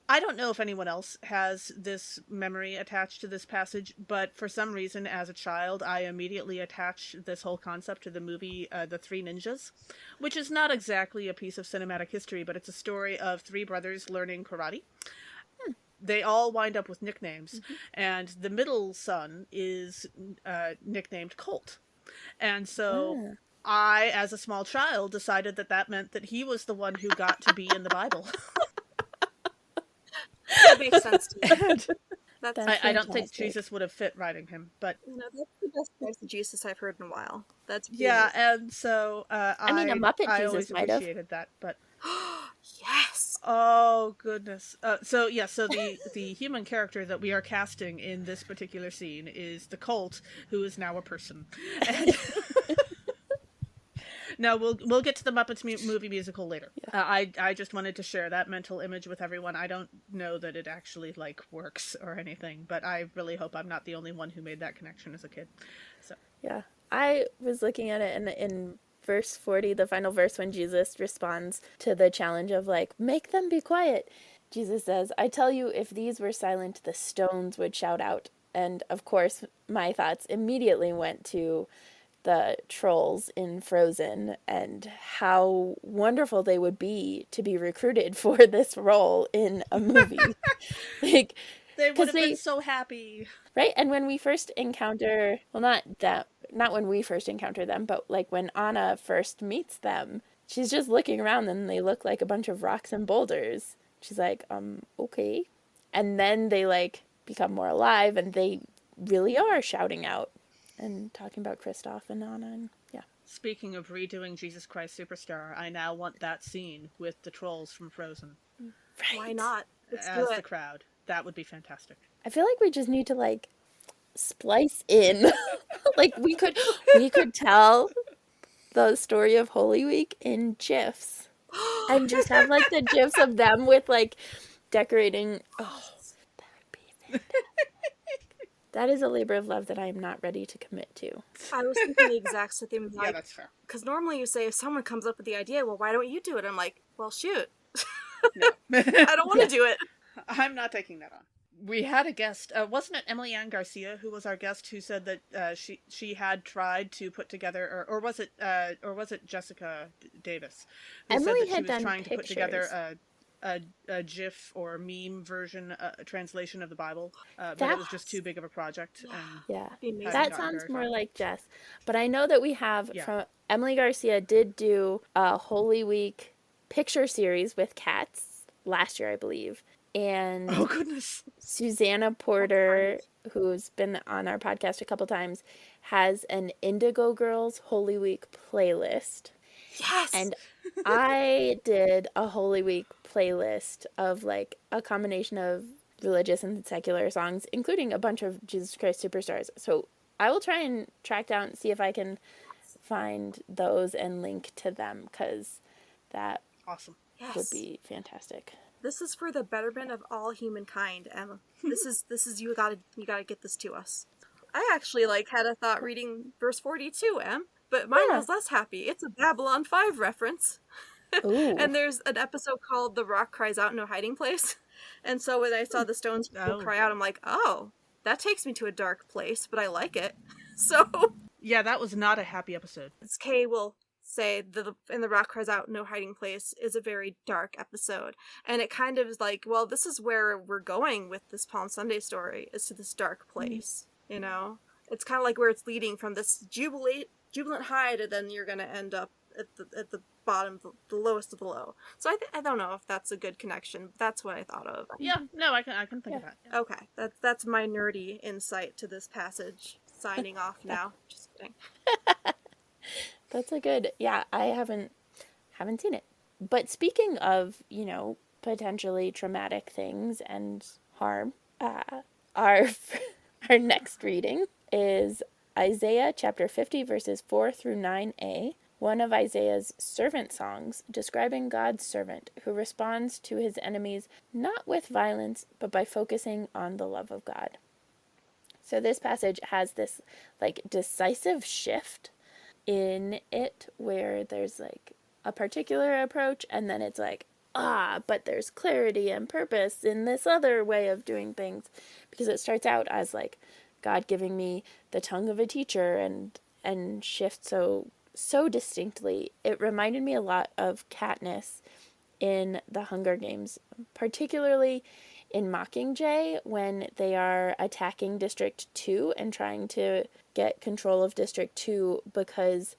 I don't know if anyone else has this memory attached to this passage, but for some reason, as a child, I immediately attached this whole concept to the movie The Three Ninjas, which is not exactly a piece of cinematic history, but it's a story of three brothers learning karate. They all wind up with nicknames, and the middle son is nicknamed Colt. And so Ah. I, as a small child, decided that that meant that he was the one who got to be in the Bible. That makes sense to me. And That's I don't think fantastic. Jesus would have fit riding him, but that's the best price of Jesus I've heard in a while. That's really yeah, amazing. and so I mean, a Muppet I Jesus always might have. appreciated that, but Yes. oh goodness. So yeah, so the human character that we are casting in this particular scene is the Colt, who is now a person. And no, we'll get to the Muppets movie musical later. Yeah. I just wanted to share that mental image with everyone. I don't know that it actually like works or anything, but I really hope I'm not the only one who made that connection as a kid. So Yeah. I was looking at it in verse 40, the final verse, when Jesus responds to the challenge of like, make them be quiet. Jesus says, I tell you, if these were silent, the stones would shout out. And of course, my thoughts immediately went to the trolls in Frozen and how wonderful they would be to be recruited for this role in a movie. Like, they would because have been so happy. right? And when we first encounter, well, not when we first encounter them, but like when Anna first meets them, she's just looking around and they look like a bunch of rocks and boulders. She's like, okay. And then they like become more alive and they really are shouting out and talking about Kristoff and Anna and yeah. Speaking of redoing Jesus Christ Superstar, I now want that scene with the trolls from Frozen Right. Why not? Let's do as it. the crowd. That would be fantastic. I feel like we just need to like splice in like we could tell the story of Holy Week in GIFs and just have like the GIFs of them with like decorating. Oh, that would be fantastic. That is a labor of love that I am not ready to commit to. I was thinking the exact same thing. Yeah, Like, that's fair. because normally you say if someone comes up with the idea, well, why don't you do it? I'm like, well, shoot, No. I don't want to do it. I'm not taking that on. We had a guest, wasn't it Emily Ann Garcia who was our guest, who said that she had tried to put together, or was it Jessica Davis, who Emily said that she had was done trying to put together pictures. a GIF or meme version, a translation of the Bible, but That it was just too big of a project. And yeah, Be amazing. hadn't that gotten sounds very more far. like Jess. But I know that we have Yeah. from Emily Garcia did do a Holy Week picture series with cats last year, I believe. And Oh goodness. Susanna Porter, who's been on our podcast a couple times, has an Indigo Girls Holy Week playlist. Yes. And I did a Holy Week playlist of like a combination of religious and secular songs, including a bunch of Jesus Christ Superstars. So I will try and track down and see if I can find those and link to them, because that Awesome. yes. would be fantastic. This is for the betterment of all humankind, Emma. This is you gotta get this to us. I actually like had a thought reading verse 42, Em, but mine Yeah. was less happy. It's a Babylon 5 reference. Ooh. And there's an episode called The Rock Cries Out, No Hiding Place. And so when I saw the stones Oh. cry out, I'm like, oh, that takes me to a dark place, but I like it. So Yeah, that was not a happy episode. Kay will say and the rock cries out, no hiding place is a very dark episode, and it kind of is like, well, this is where we're going with this Palm Sunday story, is to this dark place. You know, it's kind of like where it's leading from this jubilant high to then you're gonna end up at the bottom, the lowest of the low. So I don't know if that's a good connection. That's what I thought of. Yeah, no, I can think of that. Yeah. Okay, that's my nerdy insight to this passage. Signing off now. Just kidding. That's a good, yeah, I haven't seen it. But speaking of, potentially traumatic things and harm, our our next reading is Isaiah chapter 50 verses 4 through 9a, one of Isaiah's servant songs describing God's servant who responds to his enemies not with violence, but by focusing on the love of God. So this passage has this like decisive shift in it where there's like a particular approach and then it's like but there's clarity and purpose in this other way of doing things, because it starts out as like God giving me the tongue of a teacher and shifts so distinctly. It reminded me a lot of Katniss in the Hunger Games, particularly in Mockingjay when they are attacking District 2 and trying to get control of District 2, because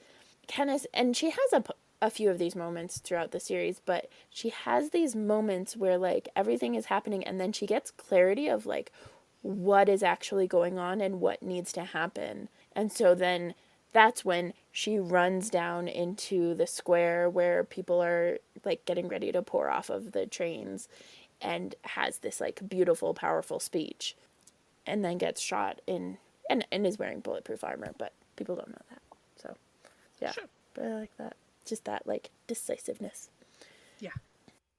Katniss, and she has a few of these moments throughout the series, but she has these moments where like everything is happening and then she gets clarity of like what is actually going on and what needs to happen. And so then that's when she runs down into the square where people are like getting ready to pour off of the trains and has this like beautiful, powerful speech, and then gets shot in and is wearing bulletproof armor, but people don't know that. So yeah. Sure. But I like that. Just that like decisiveness. Yeah.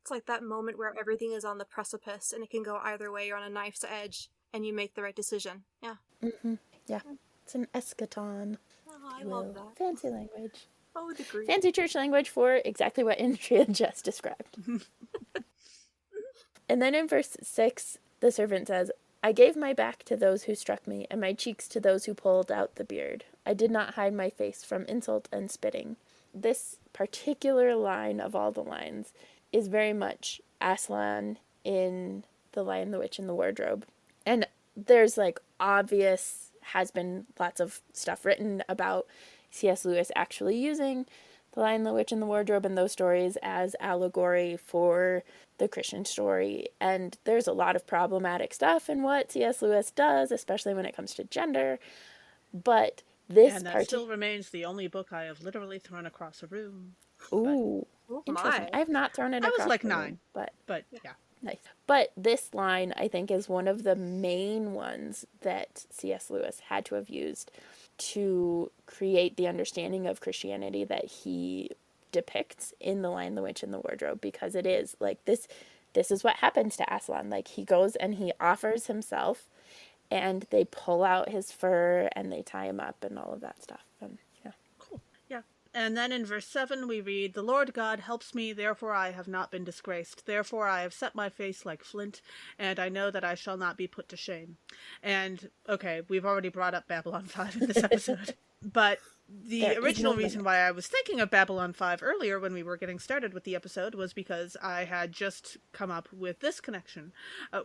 It's like that moment where everything is on the precipice and it can go either way. You're on a knife's edge and you make the right decision. Yeah. Yeah. It's an eschaton. Oh, I love that. Fancy language. I would agree. Fancy church language for exactly what Andrea just described. And then in verse 6, the servant says, I gave my back to those who struck me, and my cheeks to those who pulled out the beard. I did not hide my face from insult and spitting. This particular line of all the lines is very much Aslan in The Lion, the Witch, and the Wardrobe. And there's like obvious, has been lots of stuff written about C.S. Lewis actually using The Lion, the Witch, and the Wardrobe and those stories as allegory for the Christian story. And there's a lot of problematic stuff in what C.S. Lewis does, especially when it comes to gender. But this and that still remains the only book I have literally thrown across a room. Ooh, Oh, interesting. my. I have not thrown it I across was like the 9, room, but yeah. nice. But this line, I think, is one of the main ones that C.S. Lewis had to have used to create the understanding of Christianity that he depicts in The Lion, the Witch, and the Wardrobe, because it is like this is what happens to Aslan. Like he goes and he offers himself and they pull out his fur and they tie him up and all of that stuff. And yeah. Cool. Yeah. And then in verse 7 we read, The Lord God helps me, therefore I have not been disgraced. Therefore I have set my face like flint, and I know that I shall not be put to shame. And, okay, we've already brought up Babylon 5 in this episode. But the There is original no reason limit. why I was thinking of Babylon 5 earlier when we were getting started with the episode was because I had just come up with this connection,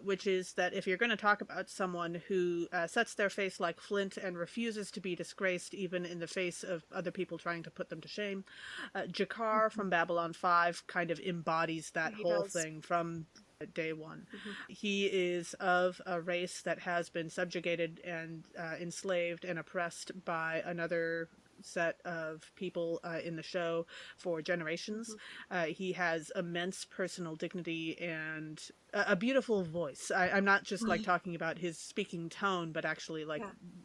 which is that if you're going to talk about someone who sets their face like flint and refuses to be disgraced even in the face of other people trying to put them to shame, Jakar from Babylon 5 kind of embodies that He whole does. thing from day one. He is of a race that has been subjugated and enslaved and oppressed by another set of people in the show for generations. He has immense personal dignity and a beautiful voice. I'm not just like talking about his speaking tone, but actually like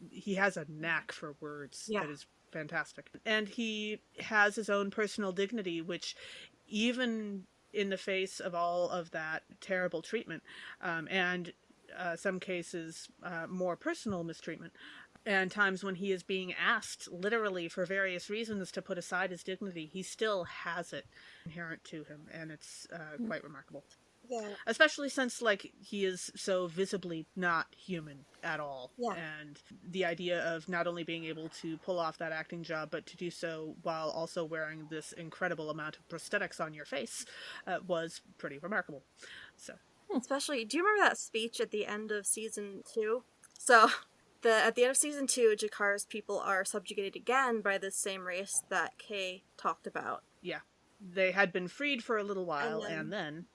he has a knack for words that is fantastic. And he has his own personal dignity, which even in the face of all of that terrible treatment and some cases more personal mistreatment, and times when he is being asked literally for various reasons to put aside his dignity, he still has it inherent to him, and it's quite remarkable. Yeah. Especially since like he is so visibly not human at all. Yeah. And the idea of not only being able to pull off that acting job, but to do so while also wearing this incredible amount of prosthetics on your face was pretty remarkable. So Especially, do you remember that speech at the end of season 2? So, at the end of season 2, Jakar's people are subjugated again by this same race that Kay talked about. yeah, they had been freed for a little while, and then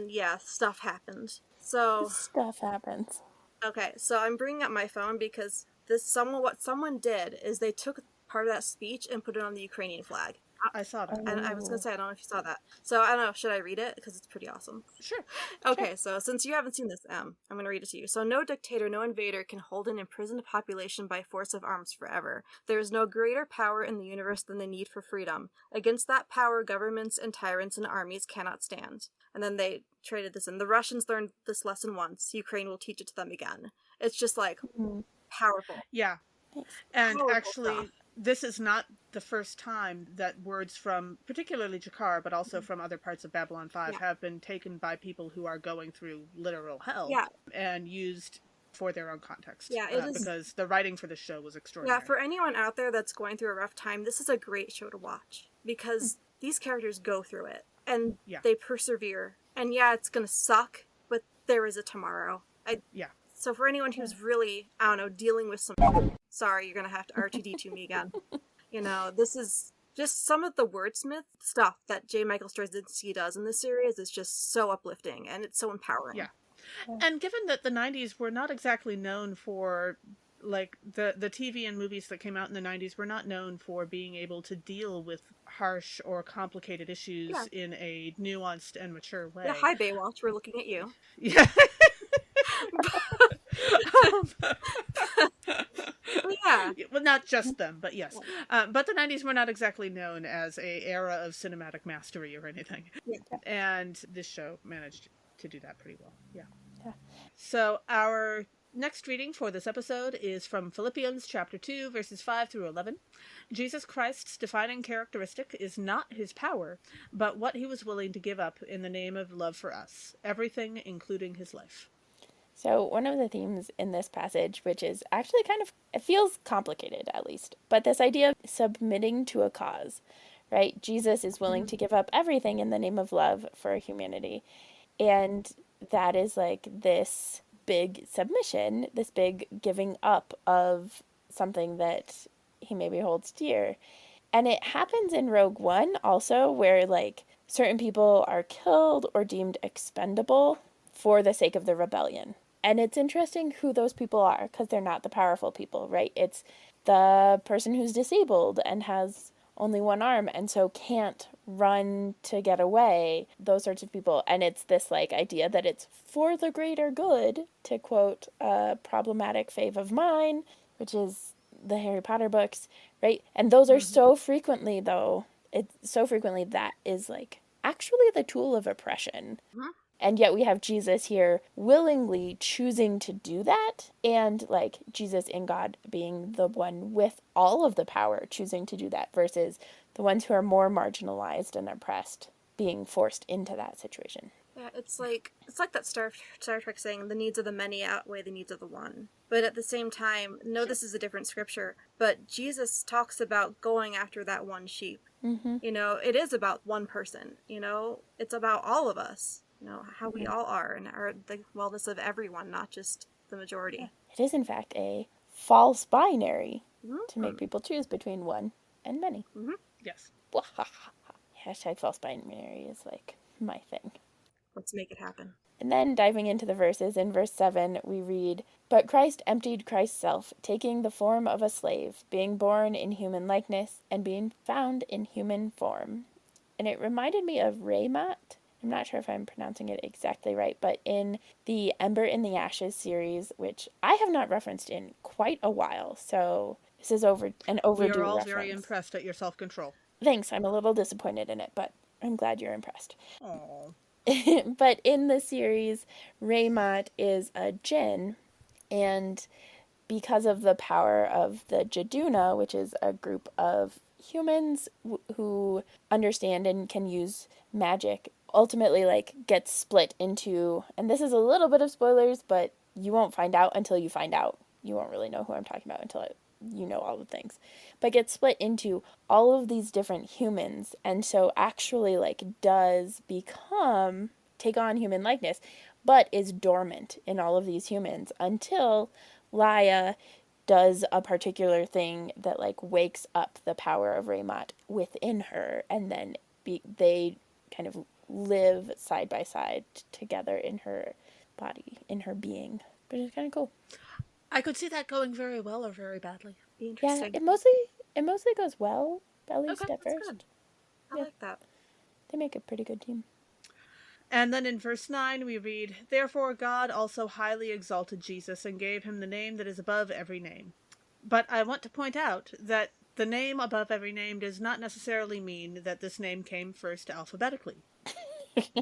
yeah, stuff happened. So stuff happens. Okay, so I'm bringing up my phone because what someone did is they took part of that speech and put it on the Ukrainian flag. I saw that. And I was going to say, I don't know if you saw that. So, I don't know, should I read it? Because it's pretty awesome. Sure. Okay, sure. So since you haven't seen this, I'm going to read it to you. So, no dictator, no invader can hold an imprisoned population by force of arms forever. There is no greater power in the universe than the need for freedom. Against that power, governments and tyrants and armies cannot stand. And then they traded this in. The Russians learned this lesson once. Ukraine will teach it to them again. It's just like powerful. Yeah. And Powerful actually, stuff. this is not the first time that words from particularly Jakar, but also from other parts of Babylon 5 Yeah. have been taken by people who are going through literal hell Yeah. and used for their own context. Yeah, it is. Because the writing for this show was Yeah, extraordinary. for anyone out there that's going through a rough time, this is a great show to watch because these characters go through it and they persevere. And yeah, it's going to suck, but there is a tomorrow. So for anyone who's really, I don't know, dealing with some... Sorry, you're going to have to R2D2 me again. This is just some of the wordsmith stuff that J. Michael Straczynski does in this series is just so uplifting and it's so empowering. Yeah. And given that the 90s were not exactly known for, like, the TV and movies that came out in the 90s were not known for being able to deal with harsh or complicated issues in a nuanced and mature way. Yeah, hi Baywatch, we're looking at you. Yeah. Yeah. Well, not just them, but yes. But the 90s were not exactly known as a era of cinematic mastery or anything. Yeah. And this show managed to do that pretty well. Yeah. So our next reading for this episode is from Philippians chapter 2, verses 5 through 11. Jesus Christ's defining characteristic is not his power, but what he was willing to give up in the name of love for us, everything including his life. So one of the themes in this passage, which is actually it feels complicated at least, but this idea of submitting to a cause, right? Jesus is willing to give up everything in the name of love for humanity. And that is like this big submission, this big giving up of something that he maybe holds dear. And it happens in Rogue One also, where like certain people are killed or deemed expendable for the sake of the rebellion. And it's interesting who those people are, because they're not the powerful people, right? It's the person who's disabled and has only one arm and so can't run to get away, those sorts of people. And it's this like idea that it's for the greater good, to quote a problematic fave of mine, which is the Harry Potter books, right? And those are so frequently, though, it's so frequently that is like actually the tool of oppression. And yet we have Jesus here willingly choosing to do that, and like Jesus in God being the one with all of the power choosing to do that versus the ones who are more marginalized and oppressed being forced into that situation. Yeah, it's like that Star Trek saying the needs of the many outweigh the needs of the one. But at the same time, no, this is a different scripture, but Jesus talks about going after that one sheep. It is about one person, it's about all of us. How we all are and the wellness of everyone, not just the majority. It is, in fact, a false binary to make people choose between one and many. Yes. Hashtag false binary is like my thing. Let's make it happen. And then diving into the verses, in verse 7, we read, "But Christ emptied Christ's self, taking the form of a slave, being born in human likeness, and being found in human form." And it reminded me of Raymat. I'm not sure if I'm pronouncing it exactly right, but in the Ember in the Ashes series, which I have not referenced in quite a while, so this is an overdue reference. We are all very impressed at your self-control. Thanks, I'm a little disappointed in it, but I'm glad you're impressed. Aww. But in the series, Raymat is a djinn, and because of the power of the Jaduna, which is a group of humans who understand and can use magic, ultimately like gets split into, and this is a little bit of spoilers, but you won't find out until you find out. You won't really know who I'm talking about until you know all the things, but gets split into all of these different humans, and so actually like does take on human likeness, but is dormant in all of these humans until Laia does a particular thing that like wakes up the power of Raymat within her, and then they kind of live side by side together in her body, in her being, which is kind of cool. I could see that going very well or very badly. Interesting. Yeah, it mostly goes well, at least at first. Good. I like that. They make a pretty good team. And then in verse 9 we read, "Therefore God also highly exalted Jesus and gave him the name that is above every name." But I want to point out that the name above every name does not necessarily mean that this name came first alphabetically.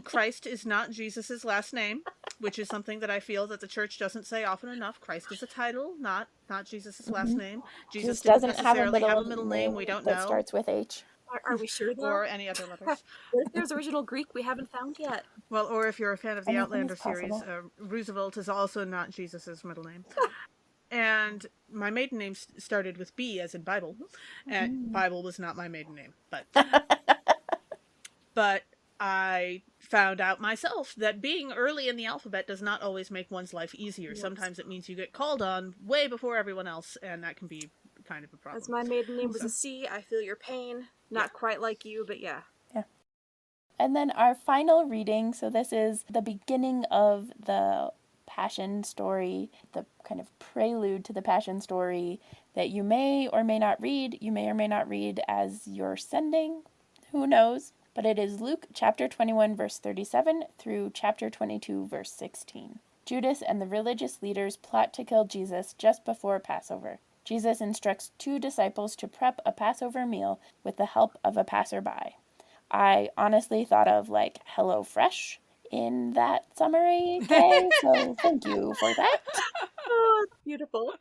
Christ is not Jesus's last name, which is something that I feel that the church doesn't say often enough. Christ is a title, not Jesus's last name. Jesus Jesus didn't doesn't have a necessarily have a middle middle name. name We don't that know, starts with H. Are we sure though? or any other letters. What if there's original Greek we haven't found yet? Well, or if you're a fan of the Anything Outlander is series, possible. Roosevelt is also not Jesus's middle name. And my maiden name started with B, as in Bible, and Bible was not my maiden name, but I found out myself that being early in the alphabet does not always make one's life easier. Yes. Sometimes it means you get called on way before everyone else, and that can be kind of a problem. As my maiden name was a C, I feel your pain. Not quite like you, but yeah. And then our final reading, so this is the beginning of the Passion story, the kind of prelude to the Passion story that you may or may not read. You may or may not read as you're sending. Who knows? But it is Luke chapter 21, verse 37 through chapter 22, verse 16. Judas and the religious leaders plot to kill Jesus just before Passover. Jesus instructs 2 disciples to prep a Passover meal with the help of a passerby. I honestly thought of like HelloFresh in that summary, Kay, so thank you for that. Oh, it's beautiful.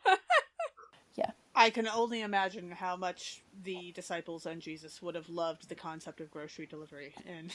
I can only imagine how much the disciples and Jesus would have loved the concept of grocery delivery. And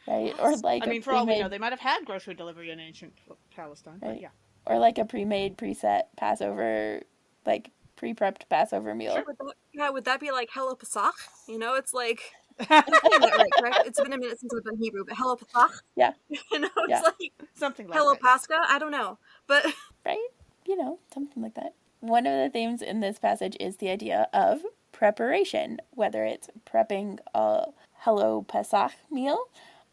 Right? Or like I mean, for all we know, they might have had grocery delivery in ancient Palestine, right? but yeah. Or like a pre-made, preset Passover, like pre-prepped Passover meal. Sure. Would that be like Hello Pesach? You know, it's like I'm saying that right, correct? It's been a minute since I've done Hebrew, but Hello Pesach? Yeah. You know, it's Yeah. like something like Hello that. Pascha? I don't know. But Right? You know, something like that. One of the themes in this passage is the idea of preparation, whether it's prepping a Hello Pesach meal,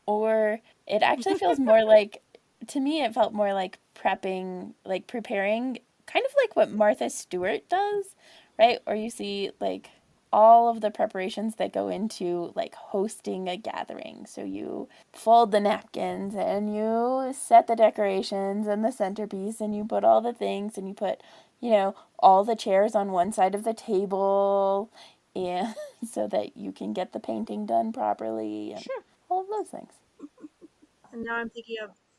or it actually feels more like, to me, it felt more like prepping, like preparing, kind of like what Martha Stewart does, right? Or you see like all of the preparations that go into like hosting a gathering. So you fold the napkins and you set the decorations and the centerpiece and you put all the things and you put, you know, all the chairs on one side of the table and so that you can get the painting done properly and Sure. all of those things. and now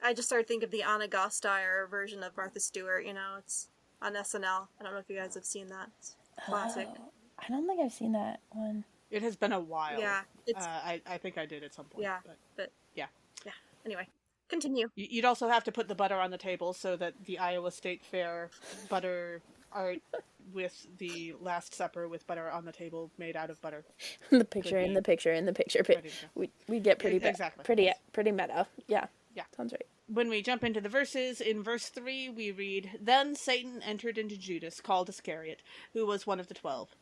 I just started thinking of the Anna Gasteyer version of Martha Stewart, you know, it's on SNL. I don't know if you guys have seen that. It's classic. Oh, I don't think I've seen that one. It has been a while. Yeah, it's I think I did at some point. yeah, but yeah. Anyway, continue. You'd also have to put the butter on the table so that the Iowa State Fair butter art with the Last Supper with butter on the table made out of butter. the picture in the picture in the picture. We get pretty exactly. pretty meta. Yeah. Yeah. Sounds right. When we jump into the verses, in verse 3 we read, "Then Satan entered into Judas, called Iscariot, who was one of the 12."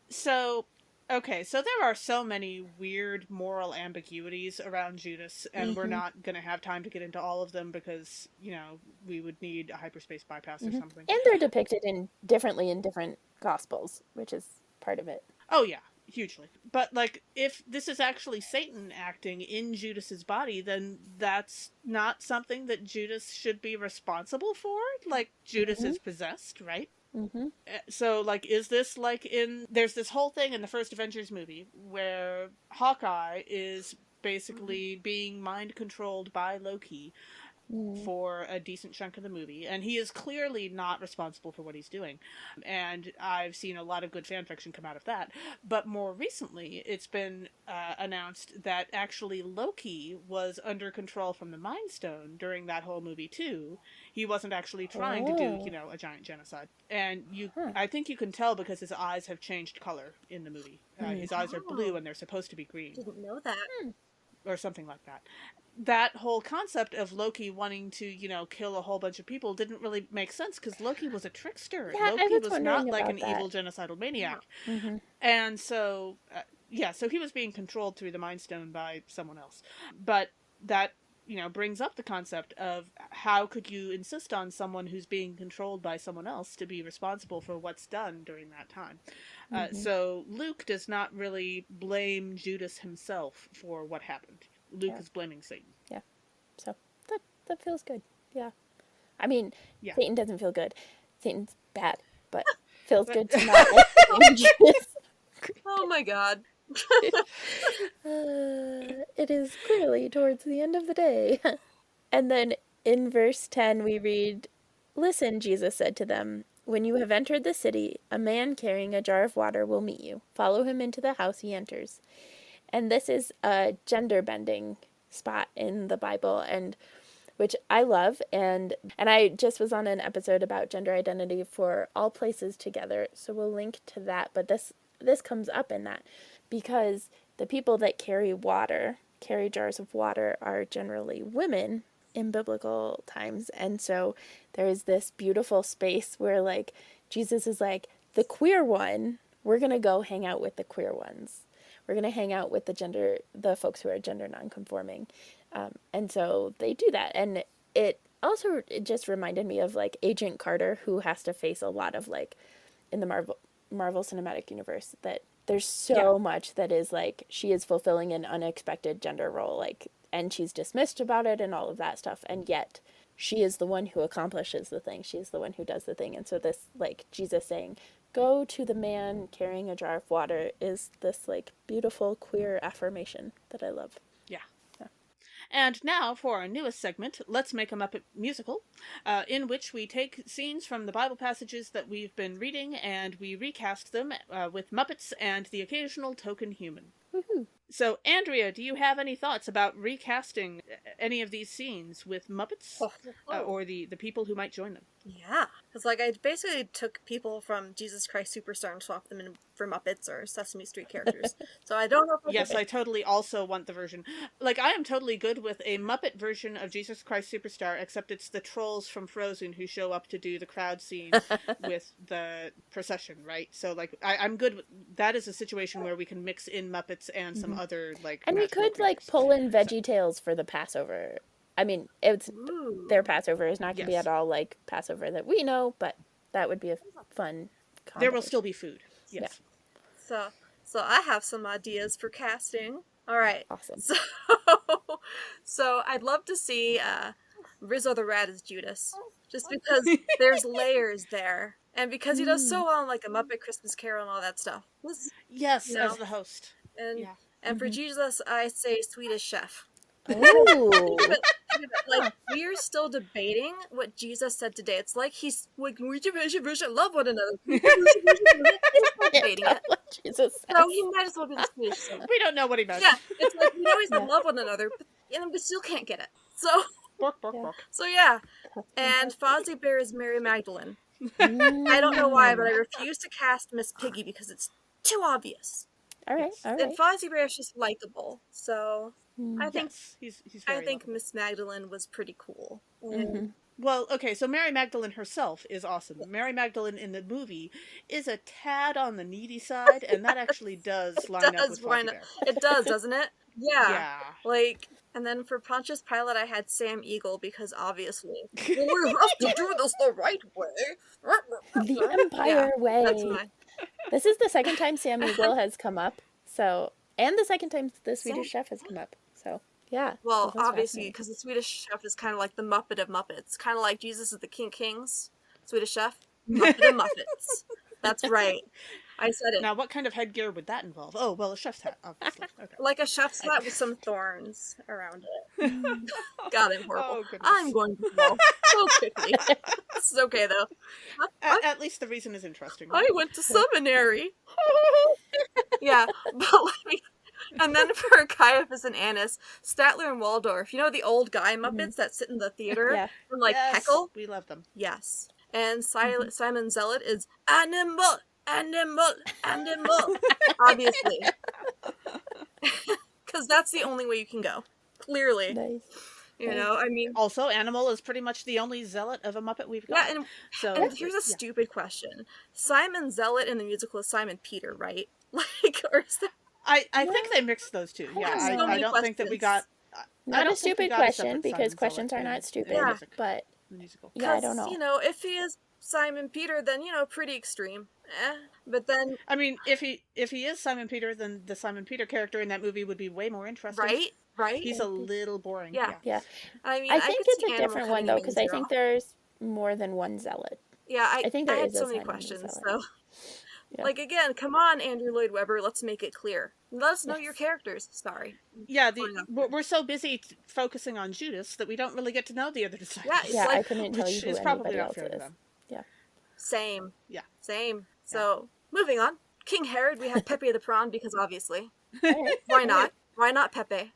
So, okay, so there are so many weird moral ambiguities around Judas, and we're not going to have time to get into all of them because, you know, we would need a hyperspace bypass or something. And they're depicted differently in different gospels, which is part of it. Oh, yeah, hugely. But, like, if this is actually Satan acting in Judas's body, then that's not something that Judas should be responsible for. Like, Judas is possessed, right? Mm-hmm. So, like, is this like there's this whole thing in the first Avengers movie where Hawkeye is basically being mind controlled by Loki for a decent chunk of the movie, and he is clearly not responsible for what he's doing. And I've seen a lot of good fan fiction come out of that. But more recently, it's been announced that actually Loki was under control from the Mind Stone during that whole movie too. He wasn't actually trying to do, you know, a giant genocide. And I think you can tell because his eyes have changed color in the movie. His eyes are blue and they're supposed to be green. Didn't know that. Or something like that. That whole concept of Loki wanting to, you know, kill a whole bunch of people didn't really make sense because Loki was a trickster. Yeah, Loki was not like an that. evil genocidal maniac. Yeah. Mm-hmm. And so, so he was being controlled through the Mind Stone by someone else. But that, you know, brings up the concept of how could you insist on someone who's being controlled by someone else to be responsible for what's done during that time. So Luke does not really blame Judas himself for what happened. Luke is blaming Satan. Yeah. So that feels good. Yeah. I mean, Yeah. Satan doesn't feel good. Satan's bad, but feels good to not like blame Judas. Oh my god. It is clearly towards the end of the day. And then in verse 10, we read, "Listen," Jesus said to them, "when you have entered the city, a man carrying a jar of water will meet you. Follow him into the house he enters." And this is a gender bending spot in the Bible, and which I love, and I just was on an episode about gender identity for All Places Together, so we'll link to that. But this comes up in that because the people that carry jars of water, are generally women in biblical times, and so there is this beautiful space where like Jesus is like, the queer one, we're gonna go hang out with the queer ones. We're gonna hang out with the folks who are gender nonconforming. And so they do that. And it just reminded me of like Agent Carter, who has to face a lot of like in the Marvel Cinematic Universe, that there's so much that is like she is fulfilling an unexpected gender role, like, and she's dismissed about it and all of that stuff, and yet she is the one who accomplishes the thing. She's the one who does the thing. And so this, like Jesus saying, "Go to the man carrying a jar of water," is this like beautiful queer affirmation that I love. Yeah. And now for our newest segment, Let's Make a Muppet Musical, in which we take scenes from the Bible passages that we've been reading and we recast them with Muppets and the occasional token human. Woohoo. So, Andrea, do you have any thoughts about recasting any of these scenes with Muppets or the people who might join them? Yeah, because like I basically took people from Jesus Christ Superstar and swapped them in for Muppets or Sesame Street characters. So I don't know if Yes, I totally also want the version. Like, I am totally good with a Muppet version of Jesus Christ Superstar, except it's the trolls from Frozen who show up to do the crowd scene with the procession, right? So, like, I'm good with that. Is a situation where we can mix in Muppets and some other, like, and we could like pull in Veggie Tales for the Passover. I mean, it's their Passover is not going to be at all like Passover that we know, but that would be a fun There will still be food. Yes. Yeah. So I have some ideas for casting. All right. Awesome. So I'd love to see Rizzo the Rat as Judas, just because there's layers there, and because he does so well in like A Muppet Christmas Carol and all that stuff. Yes, as the host. And for Jesus, I say Swedish Chef. Oh. Like, we're still debating what Jesus said today. It's like he's like, we should love one another. We're debating it. Jesus. So he might as well be the Swedish Chef. We don't know what he meant. Yeah, it's like we always love one another, but we still can't get it. So, Bork, bork, bork. so yeah. And Fozzie Bear is Mary Magdalene. I don't know why, but I refuse to cast Miss Piggy because it's too obvious. All right. And Fozzie Bear is just likable, so I think he's very lovable. Miss Magdalene was pretty cool. Well, okay, so Mary Magdalene herself is awesome. Mary Magdalene in the movie is a tad on the needy side, and that actually does line up with Fozzie Bear. It does, doesn't it? Yeah. Yeah. Like, and then for Pontius Pilate, I had Sam Eagle because obviously we have to do this the right way. The Empire way. That's mine. This is the second time Sam Eagle has come up, so, and the second time the Swedish Chef has come up. So, yeah. Well, obviously, because the Swedish Chef is kind of like the Muppet of Muppets. Kind of like Jesus is the King of Kings. Swedish Chef, Muppet of Muppets. That's right. I said it. Now, what kind of headgear would that involve? Oh, well, a chef's hat, obviously. Okay. Like a chef's hat with some thorns around it. God, I'm horrible. Oh, goodness. I'm going to fall so quickly. This is okay, though. At least the reason is interesting. I went to seminary. Yeah, but like, and then for Caiaphas and Annas, Statler and Waldorf, you know the old guy Muppets that sit in the theater and like heckle? We love them. Yes. And Simon Zealot is animal, obviously. Because that's the only way you can go. Clearly. Nice. You know, I mean... Also, Animal is pretty much the only zealot of a Muppet we've got. Yeah, and here's a stupid question. Simon Zealot in the musical is Simon Peter, right? Like, or is that... I think they mixed those two. Yeah, I don't think that we got... Not a stupid question, because questions are not stupid, but... Yeah, I don't know. You know, if he is Simon Peter, then, you know, pretty extreme. But then... I mean, if he is Simon Peter, then the Simon Peter character in that movie would be way more interesting. Right? He's a little boring. Yeah. I mean, I think it's a different one, though, because I think there's more than one zealot. Yeah, I think there I had is so many questions, though. Yeah. Like, again, come on, Andrew Lloyd Webber, let's make it clear. Let us know Yes. your characters. Sorry. Yeah, Going off. we're so busy focusing on Judas that we don't really get to know the other Yeah, disciples, it's Yeah, I like couldn't tell you which who is probably anybody not else fair to is. them. Yeah. same, Yeah, same. yeah. So moving on. King Herod, we have Pepe the Prawn because obviously, All right. why not? Why not Pepe?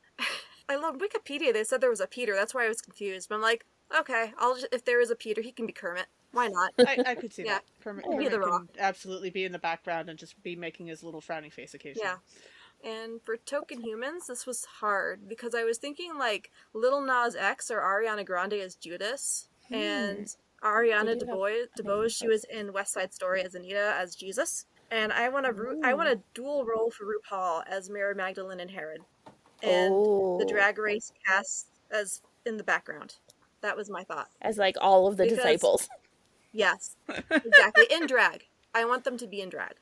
I love Wikipedia. They said there was a Peter. That's why I was confused. But I'm like, okay, I'll just, if there is a Peter, he can be Kermit. Why not? I could see Yeah, that. Kermit, he can be the Kermit Rock. can absolutely be in the background and just be making his little frowny face occasionally. Yeah. And for token humans, this was hard because I was thinking like Little Nas X or Ariana Grande as Judas, and They Ariana do have DeBose, amazing she was voices. in West Side Story as Anita as Jesus. And I want Ooh. a dual role for RuPaul as Mary Magdalene and Herod, and the Oh, Drag Race cast as in the background. That was my thought. as like all of the Because disciples. yes, exactly, in drag. I want them to be in drag.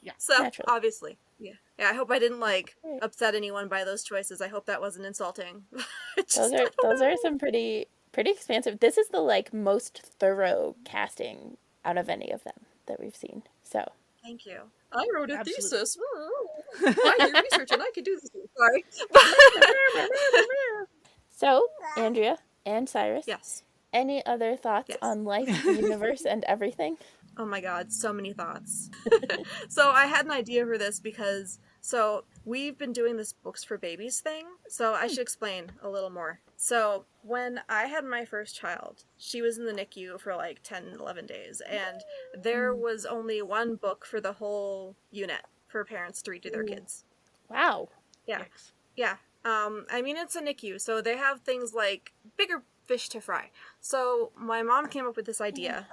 Yeah. So Naturally. obviously, yeah. I hope I didn't like Right. upset anyone by those choices. I hope that wasn't insulting. Those Just are I don't those are know. some pretty expansive. This is the like most thorough casting out of any of them that we've seen. So Thank you. I wrote a Absolutely. thesis. I do research and I can do this. Sorry. so Andrea and Cyrus, Yes. any other thoughts Yes. on life, the universe, and everything? Oh my god, so many thoughts. So I had an idea for this because so we've been doing this books for babies thing. So I should explain a little more. So when I had my first child, she was in the NICU for like 10, 11 days, and there was only one book for the whole unit for parents to read to their kids. Wow. Yeah. Yikes. Yeah. I mean, it's a NICU, so they have things like bigger fish to fry. So my mom came up with this idea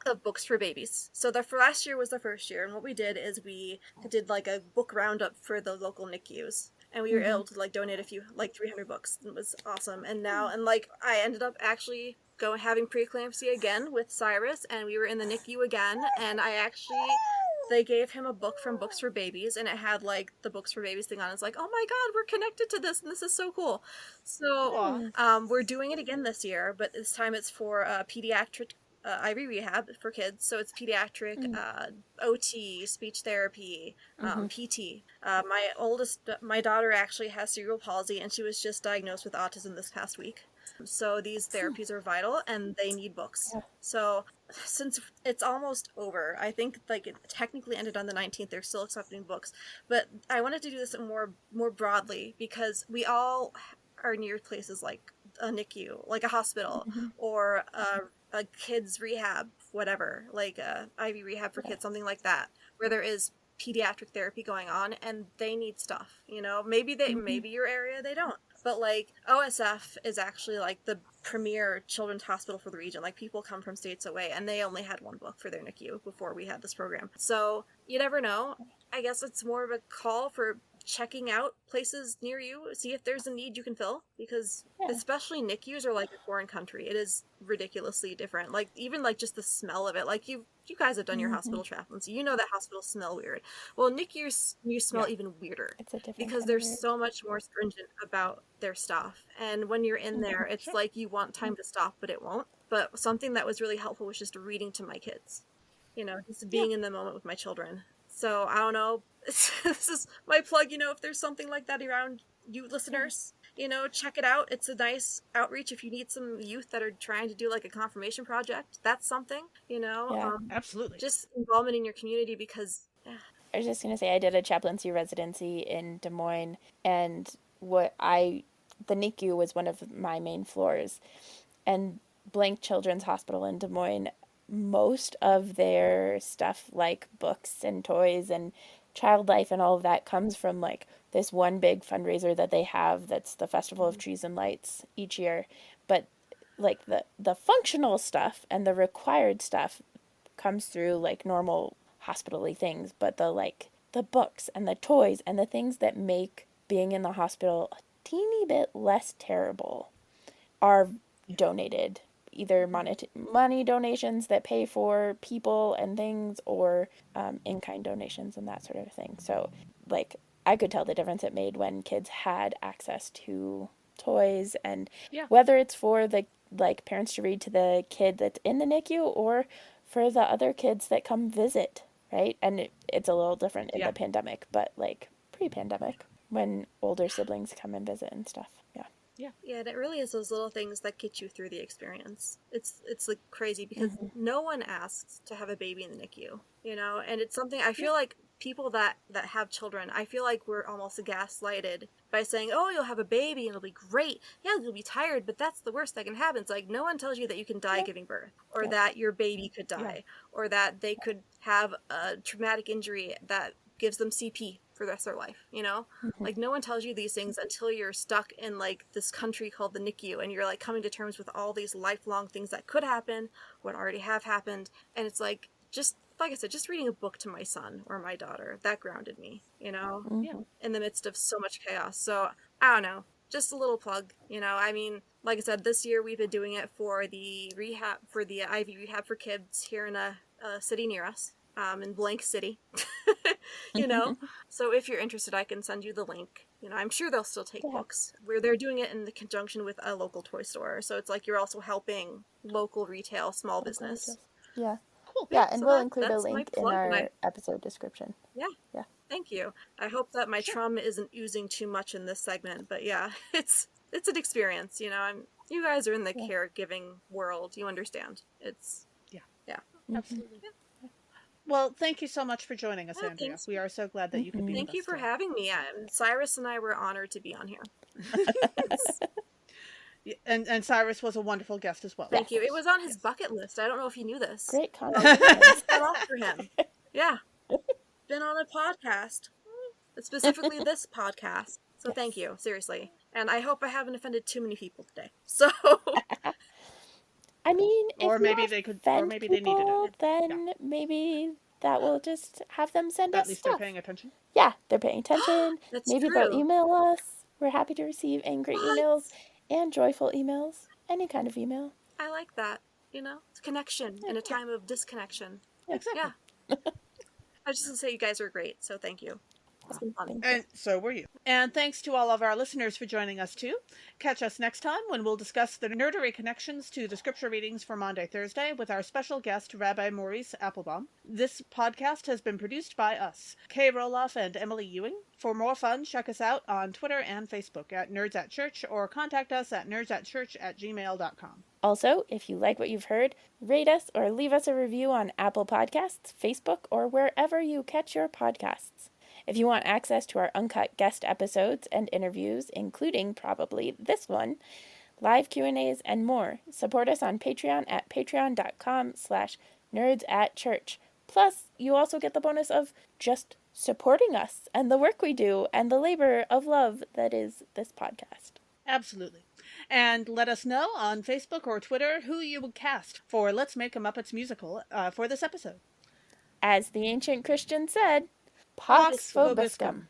of books for babies. So the last year was the first year, and what we did is we did like a book roundup for the local NICUs. And we were able to like donate a few, like 300 books. It was awesome. And now, and like I ended up actually having preeclampsia again with Cyrus, and we were in the NICU again. And I actually, they gave him a book from Books for Babies, and it had like the Books for Babies thing on it. It's like, oh my god, we're connected to this, and this is so cool. So Aw. we're doing it again this year, but this time it's for pediatric IV rehab for kids. So it's pediatric, OT, speech therapy, PT. My daughter actually has cerebral palsy, and she was just diagnosed with autism this past week. So these therapies are vital, and they need books. So since it's almost over, I think like it technically ended on the 19th. They're still accepting books, but I wanted to do this more broadly because we all are near places like a NICU, like a hospital, or a kids rehab, whatever, like a IV rehab for kids, something like that, where there is pediatric therapy going on, and they need stuff. Maybe your area they don't, but like OSF is actually like the premier children's hospital for the region. Like people come from states away, and they only had one book for their NICU before we had this program. So you never know. I guess it's more of a call for checking out places near you, see if there's a need you can fill, because especially NICUs are like a foreign country. It is ridiculously different. Like even like just the smell of it. Like you guys have done your hospital chaplains. You know that hospitals smell weird. Well, NICUs you smell even weirder It's a different because kind they're of weird. so much more stringent about their stuff. And when you're in there, it's like you want time to stop, but it won't. But something that was really helpful was just reading to my kids. Just being in the moment with my children. So I don't know. This is my plug. If there's something like that around you listeners, check it out. It's a nice outreach if you need some youth that are trying to do like a confirmation project. That's something. Absolutely. Just involvement in your community because. I was just gonna say I did a chaplaincy residency in Des Moines, and the NICU was one of my main floors, and Blank Children's Hospital in Des Moines, most of their stuff like books and toys and child life and all of that comes from like this one big fundraiser that they have that's the Festival of Trees and Lights each year. But like the functional stuff and the required stuff comes through like normal hospital-y things, but the books and the toys and the things that make being in the hospital a teeny bit less terrible are donated, either money donations that pay for people and things, or in-kind donations and that sort of thing. So like I could tell the difference it made when kids had access to toys, and Yeah. whether it's for the like parents to read to the kid that's in the NICU or for the other kids that come visit, right? And it's a little different in Yeah. the pandemic, but like pre-pandemic when older siblings come and visit and stuff. Yeah. Yeah, and it really is those little things that get you through the experience. It's like crazy because no one asks to have a baby in the NICU, you know, and it's something I feel like people that have children, I feel like we're almost gaslighted by saying, "Oh, you'll have a baby and it'll be great. Yeah, you'll be tired, but that's the worst that can happen." It's like no one tells you that you can die giving birth, or that your baby could die, or that they could have a traumatic injury that gives them CP for the rest of their life, you know? Like, no one tells you these things until you're stuck in, like, this country called the NICU, and you're, like, coming to terms with all these lifelong things that could happen, what already have happened, and it's like, just, like I said, just reading a book to my son or my daughter, that grounded me, you know? In the midst of so much chaos. So, I don't know. Just a little plug, you know? I mean, like I said, this year we've been doing it for the rehab, for the IV rehab for kids here in a city near us. In Blank City, you know. So if you're interested, I can send you the link. You know, I'm sure they'll still take books. Where they're doing it in the conjunction with a local toy store, so it's like you're also helping local retail, small business. Yeah. Cool. Yeah, and So we'll include a that's my link in plug, and our episode description. yeah. Thank you. I hope that my trauma isn't oozing too much in this segment, but yeah, it's an experience. You know, you guys are in the caregiving world. You understand. It's Absolutely. Well, thank you so much for joining us, Andrea. thanks. We are so glad that you could be with us. Thank you for today. having me. Cyrus and I were honored to be on here. And Cyrus was a wonderful guest as well. Thank you. It was on his bucket list. I don't know if you knew this. Great comment. It's been off for him. Yeah. Been on a podcast. Specifically this podcast. So thank you, seriously. And I hope I haven't offended too many people today. So I mean, or if maybe you they could, offend or maybe they needed people, it. then maybe that will just have them send At us least stuff. they're paying attention. Yeah, they're paying attention. That's maybe true. they'll email us. We're happy to receive angry emails and joyful emails. Any kind of email. I like that. You know, it's connection in a time of disconnection. Exactly. Yeah. I was just gonna say you guys are great, so thank you. It's been fun. And so were you. And thanks to all of our listeners for joining us too. Catch us next time when we'll discuss the nerdery connections to the scripture readings for Maundy Thursday with our special guest, Rabbi Maurice Applebaum. This podcast has been produced by us, Kay Roloff and Emily Ewing. For more fun, check us out on Twitter and Facebook at Nerds at Church or contact us at nerdsatschurch@gmail.com. Also, if you like what you've heard, rate us or leave us a review on Apple Podcasts, Facebook, or wherever you catch your podcasts. If you want access to our uncut guest episodes and interviews, including probably this one, live Q&As, and more, support us on Patreon at patreon.com/nerdsatchurch. Plus, you also get the bonus of just supporting us and the work we do and the labor of love that is this podcast. Absolutely. And let us know on Facebook or Twitter who you would cast for Let's Make a Muppets Musical for this episode. As the ancient Christian said, Pax Vobiscum.